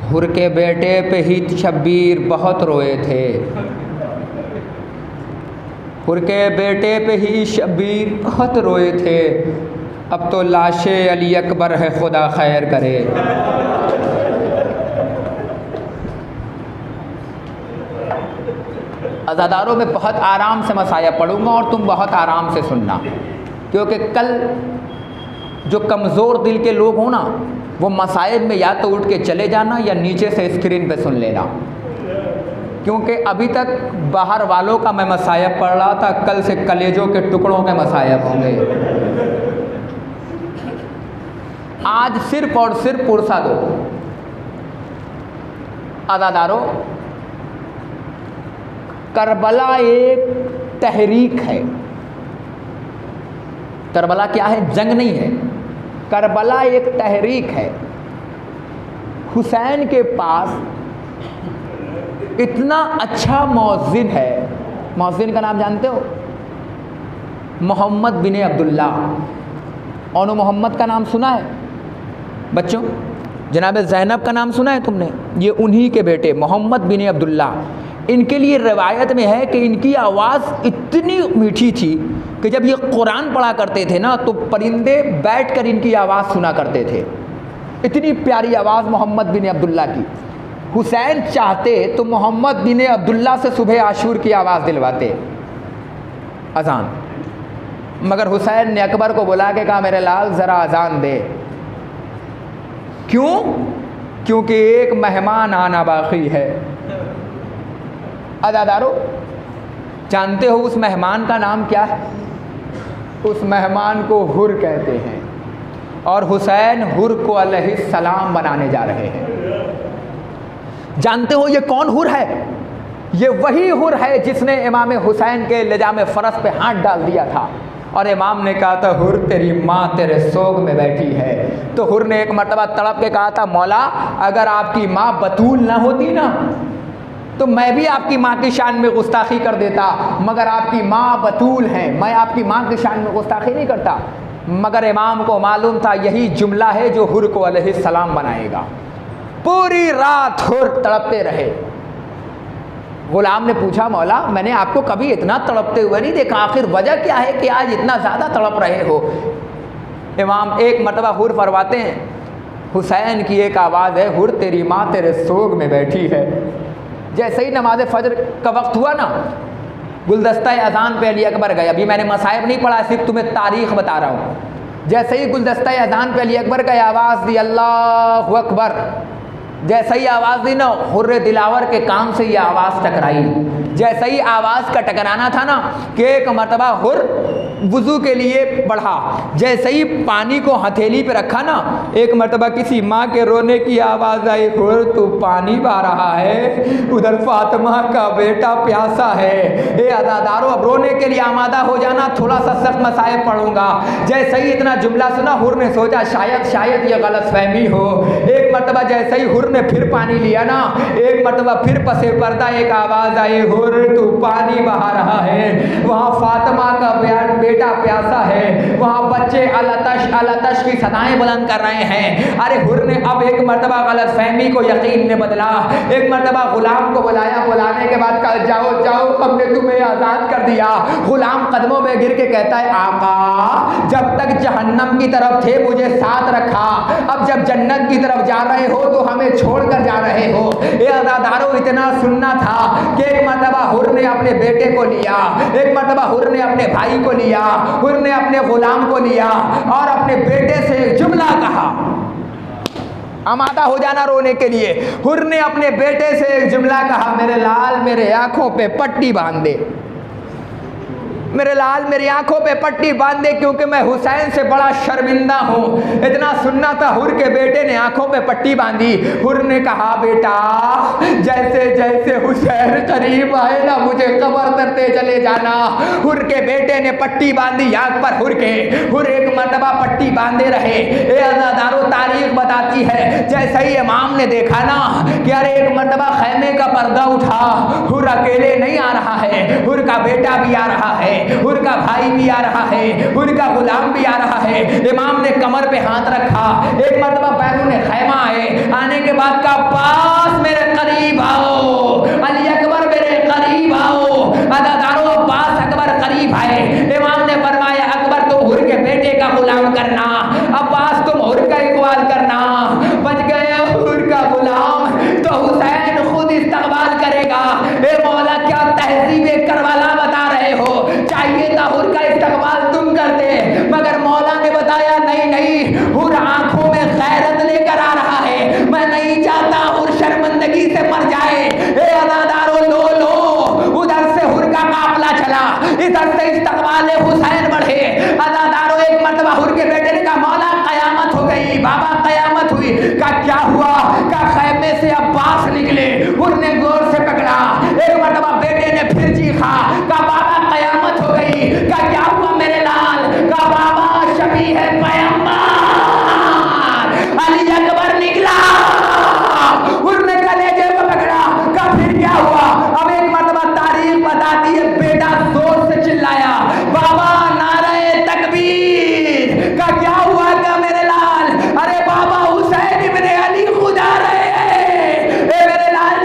हुर के बेटे पे ही शब्बीर बहुत रोए थे। हुर के बेटे पे ही शब्बीर बहुत रोए थे। अब तो लाशे अली अकबर है, खुदा खैर करे। अज़ादारों में बहुत आराम से मसाया पढ़ूंगा और तुम बहुत आराम से सुनना, क्योंकि कल जो कमज़ोर दिल के लोग हो ना, वो मसाइब में या तो उठ के चले जाना या नीचे से स्क्रीन पे सुन लेना, क्योंकि अभी तक बाहर वालों का मैं मसायब पढ़ रहा था, कल से कलेजों के टुकड़ों के मसायब होंगे। आज सिर्फ और सिर्फ पुरसा दो। अज़ादारों, करबला एक तहरीक है। करबला क्या है? जंग नहीं है। करबला एक तहरीक है। हुसैन के पास इतना अच्छा मौज़िन है। मौज़िन का नाम जानते हो? मोहम्मद बिन अब्दुल्ला। और मोहम्मद का नाम सुना है बच्चों? जनाब ज़ैनब का नाम सुना है तुमने? ये उन्हीं के बेटे मोहम्मद बिन अब्दुल्ला। इनके लिए रिवायत में है कि इनकी आवाज़ इतनी मीठी थी कि जब ये कुरान पढ़ा करते थे ना तो परिंदे बैठकर इनकी आवाज़ सुना करते थे। इतनी प्यारी आवाज़ मोहम्मद बिन अब्दुल्ला की। हुसैन चाहते तो मोहम्मद बिन अब्दुल्ला से सुबह आशूर की आवाज़ दिलवाते, अजान, मगर हुसैन ने अकबर को बुला के कहा मेरे लाल ज़रा अजान दे। क्यों? क्योंकि एक मेहमान आना बाकी है। अदादारो, जानते हो उस मेहमान का नाम क्या है? उस मेहमान को हुर कहते हैं, और हुसैन हुर को अलैहिस्सलाम बनाने जा रहे हैं। जानते हो ये कौन हुर है? ये वही हुर है जिसने इमाम हुसैन के लिजाम फ़रस पे हाथ डाल दिया था और इमाम ने कहा था हुर तेरी माँ तेरे सोग में बैठी है। तो हुर ने एक मर्तबा तड़प के कहा था मौला अगर आपकी माँ बतूल ना होती ना तो मैं भी आपकी माँ की शान में गुस्ताखी कर देता, मगर आपकी माँ बतूल है, मैं आपकी माँ की शान में गुस्ताखी नहीं करता। मगर इमाम को मालूम था यही जुमला है जो हुर को अलैहिस्सलाम बनाएगा। पूरी रात हुर तड़पते रहे। गुलाम ने पूछा मौला मैंने आपको कभी इतना तड़पते हुए नहीं देखा, आखिर वजह क्या है कि आज इतना ज़्यादा तड़प रहे हो? इमाम एक मरतबा हुर फरमाते हैं, हुसैन की एक आवाज़ है, हुर तेरी माँ तेरे सोग में बैठी है। जैसे ही नमाज फजर का वक्त हुआ ना, गुलदस्ता अज़ान पे अली अकबर गए। अभी मैंने मसाइब नहीं पढ़ा, सिर्फ तुम्हें तारीख़ बता रहा हूँ। जैसे ही गुलदस्ता अज़ान पे अली अकबर गए, आवाज़ दी अल्लाहु अकबर। जैसे ही आवाज़ दी ना, हुर्रे दिलावर के कान से ये आवाज़ टकराई। जैसे ही आवाज़ का टकराना था ना कि एक मरतबा हुर वुज़ू के लिए बढ़ा, जैसे ही पानी को हथेली पे रखा ना, एक मरतबा किसी माँ के रोने की आवाज़ आई, हुर तू पानी बहा रहा है, उधर फातिमा का बेटा प्यासा है। ए अज़ादारो अब रोने के लिए आमादा हो जाना, थोड़ा सा सख्त मसाइब पढ़ूंगा। जैसे ही इतना जुमला सुना, हुर ने सोचा शायद ये गलतफहमी हो। एक मरतबा जैसे ही हुर ने फिर पानी लिया ना, एक मरतबा फिर पसे पर्दा एक आवाज़ आई, हुर तू पानी बहा रहा है, वहाँ फातिमा का बेटा प्यासा है, वहाँ बच्चे अलतश की सदाएं बुलंद कर रहे हैं। अरे हुर ने अब एक मरतबा गलतफहमी को यकीन में बदला। एक मरतबा गुलाम को बुलाया, बुलाने के बाद कहा जाओ जाओ हमने तुम्हें आज़ाद कर दिया। गुलाम कदमों में गिर के कहता है आका जब तक जहन्नम की तरफ थे मुझे साथ रखा, अब जब जन्नत की तरफ जा रहे हो तो हमें छोड़कर जा रहे हो। ये अज़ादारों इतना सुनना था कि एक मरतबा हुर ने अपने बेटे को लिया, एक मरतबा हुर ने अपने भाई को लिया, हुर ने अपने गुलाम को लिया और अपने बेटे से एक जुमला कहा, आमादा हो जाना रोने के लिए। हुर ने अपने बेटे से एक जुमला कहा, मेरे लाल मेरे आंखों पे पट्टी बांध दे, मेरे लाल मेरी आंखों पे पट्टी बांध दे, क्योंकि मैं हुसैन से बड़ा शर्मिंदा हूँ। इतना सुनना था। हुर के बेटे ने आंखों पे पट्टी बांधी। हुर ने कहा बेटा जैसे जैसे हुसैन करीब आए ना मुझे कब्र करते चले जाना। हुर के बेटे ने पट्टी बांधी आंख पर हुर के। हुर एक मरतबा पट्टी बांधे रहे। ए अज़ादारों तारीख बताती है जैसे ही इमाम ने देखा ना कि अरे एक मरतबा खैमे का पर्दा उठा, हुर अकेले नहीं आ रहा है, हुर का बेटा भी आ रहा है, हुर का भाई भी आ रहा है, हुर का गुलाम भी आ रहा है। इमाम ने कमर पे हाथ रखा। एक मरतबा बैरून खैमा आए, आने के बाद का अब्बास मेरे करीब आओ, अली अकबर मेरे करीब आओ। अज़ादारों अब्बास अकबर करीब आए। इमाम ने फरमाया अकबर तुम हुर के बेटे का गुलाम करना, अब्बास तुम हुर का इकबाल करना। बच गए हुर का गुलाम तो हुसैन खुद इस्तकबाल करेगा। ए मौला क्या तहजीब करबला बता रहे हो, चाहिए था हुर का इस्तकबाल तुम करते, मगर मौला ने बताया नहीं नहीं, हुर आंखों में गैरत लेकर आ रहा है, मैं नहीं चाहता हुर शर्मिंदगी से मर जाए। ए अज़ादारों लो लो, उधर से हुर का काफिला चला, इधर से इस्तकबाल हुसैन बढ़े। अज़ादारों एक मरतबा हुर के बेटे ने कहा मौला कयामत हो गई, बाबा कयामत हुई। का क्या हुआ? का खैमे से अब्बास निकले। हुर ने गौर से पकड़ा। एक मरतबा बेटे ने फिर चीखा, का बाबा कयामत हो गई। का क्या हुआ मेरे लाल? का बाबा शबी है पैगंबर अली अकबर निकला। हुर ने कलेजे को पकड़ा। का फिर क्या हुआ? अब एक मरतबा तारीख बताती है बेटा जोर से चिल्लाया बाबा नारे तकबीर। का क्या हुआ का मेरे लाल? अरे बाबा हुसैन इब्ने अली खुद आ रहे हैं। ए मेरे लाल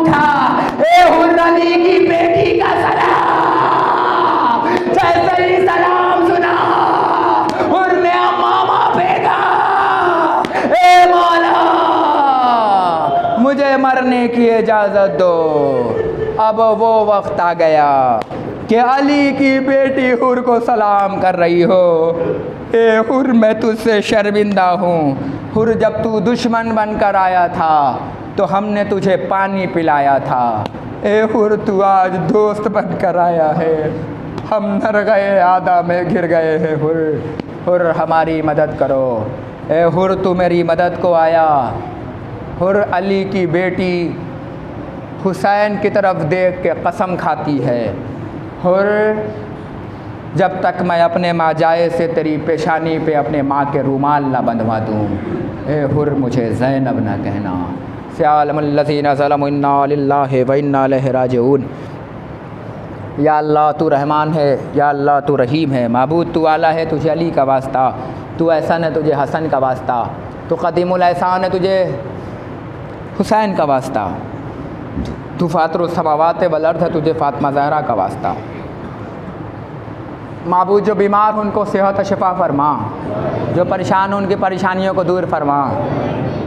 उठा। ए हुर अली की बेटी का सलाम। जैसे ही सलाम सुना हुर ने मामा फेंका। ए मौला मुझे मरने की इजाज़त दो। अब वो वक्त आ गया कि अली की बेटी हुर को सलाम कर रही हो। ए हुर मैं तुझसे शर्मिंदा हूँ। हुर जब तू दुश्मन बनकर आया था तो हमने तुझे पानी पिलाया था। ए हुर तू आज दोस्त बनकर आया है। हम नर गए आदा में घिर गए हैं। हुर हुर हमारी मदद करो। ए हुर तू मेरी मदद को आया। हुर अली की बेटी हुसैन की तरफ देख के कसम खाती है, हुर जब तक मैं अपने माजाए से तेरी पेशानी पे अपने माँ के रूमाल ना बंधवा दूँ। ए हुर मुझे ज़ैनब ना कहना। सयालमुल्लज़ीना ज़लमू इन्ना लिल्लाहि व इन्ना इलैहि राजिऊन। या अल्लाह तू रहमान है, या अल्लाह तू रहीम है। माबूद तू आला है, तुझे अली का वास्ता। तू ऐसा है, तुझे हसन का वास्ता। तू क़दीमुल एहसान है, तुझे हुसैन का वास्ता। तू फ़ातिरुस समावात वल अर्ज़ है, तुझे फ़ातिमा ज़हरा का वास्ता। माबूद जो बीमार हैं उनको सेहत शिफा फरमा, जो परेशान हैं उनकी परेशानियों को दूर फरमा।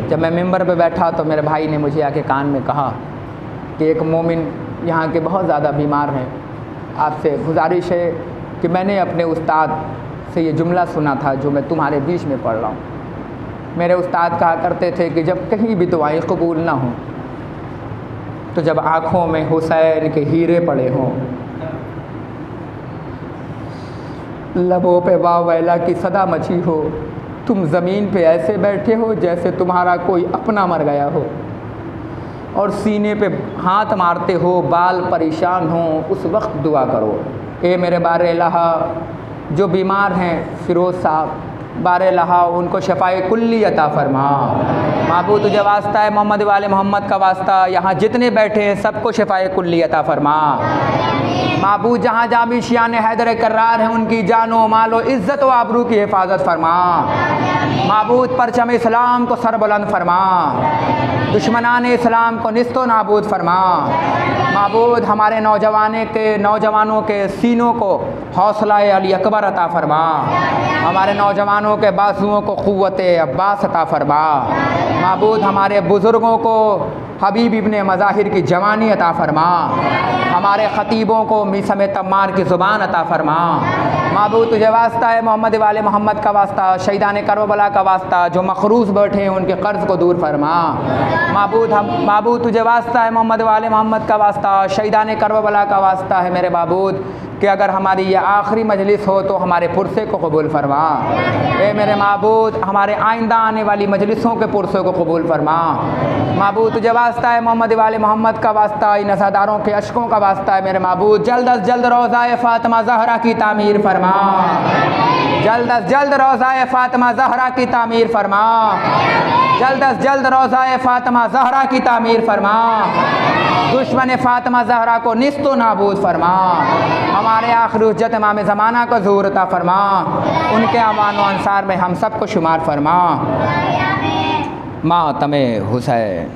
जब मैं मिंबर पे बैठा तो मेरे भाई ने मुझे आके कान में कहा कि एक मोमिन यहाँ के बहुत ज़्यादा बीमार हैं, आपसे गुजारिश है कि मैंने अपने उस्ताद से ये जुमला सुना था जो मैं तुम्हारे बीच में पढ़ रहा हूँ। मेरे उस्ताद कहा करते थे कि जब कहीं भी दुआएं कबूल ना हों, तो जब आँखों में हुसैन के हीरे पड़े हों, लबों पे वाह वैला की सदा मची हो, तुम ज़मीन पे ऐसे बैठे हो जैसे तुम्हारा कोई अपना मर गया हो, और सीने पे हाथ मारते हो, बाल परेशान हो, उस वक्त दुआ करो। ए मेरे बारे लहा जो बीमार हैं फ़िरोज़ साहब, बारे लहा उनको शफ़ाए कुल्ली अता फरमा। माबूद तुझे वास्ता है, मोहम्मद वाले मोहम्मद का वास्ता, यहाँ जितने बैठे हैं सबको शफ़ाए कुल्ली अता फरमा। माबूद जहाँ जहाँ भी शियान हैदर कर्रार हैं उनकी जानो मालो इज़्ज़त व आबरू की हिफाजत फरमा। माबूद परचम इस्लाम को सरबुलंद फरमा, दुश्मनान इस्लाम को निस्तो नाबूद फरमा। माबूद हमारे नौजवानों के सीनों को हौसला अली अकबर अता फरमा। हमारे नौजवानों के बाजुओं को क़ुव्वत अब्बास अता फरमा। माबूद हमारे बुज़ुर्गों को हबीब इब्ने मज़ाहिर की जवानी अता फरमा। हमारे ख़तीबों को मीसम तम्मार की ज़ुबान अता फरमा। माबूद तुझे वास्ता है, मोहम्मद वाले मोहम्मद का वास्ता, शहीदान करबला का वास्ता, जो मखरूज़ बैठे हैं उनके कर्ज़ को दूर फरमा। माबूद तुझे वास्ता है, मोहम्मद वाले मोहम्मद का वास्ता, शहीदान करबला का वास्ता है मेरे माबूद कि अगर हमारी ये आखिरी मजलिस हो तो हमारे पुरसे को कबूल फरमा। ए मेरे माबूद हमारे आइंदा आने वाली मजलिसों के पुरसे को कबूल फरमा। माबूद तुझे वास्ता है, मोहम्मद वाले मोहम्मद का वास्ता, इन अज़ादारों के अशकों का वास्ता है मेरे माबूद, जल्द अज जल्द रोज़ाए फ़ातिमा ज़हरा की तामीर फरमा। जल्द अज जल्द रोज़ाए फ़ातिमा ज़हरा की तामीर फरमा। जल्द अज जल्द रोज़ाए फ़ातिमा ज़हरा की तामीर फरमा। दुश्मन फ़ातिमा ज़हरा को निस्तो नाबूद फरमा। हमारे आखिरी हुज्जत इमाम ज़माना को ज़हूर अता फरमा। उनके अमान व अंसार में हम सब को शुमार फरमा। मातमे हुसैन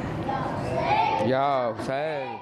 या हुसैन।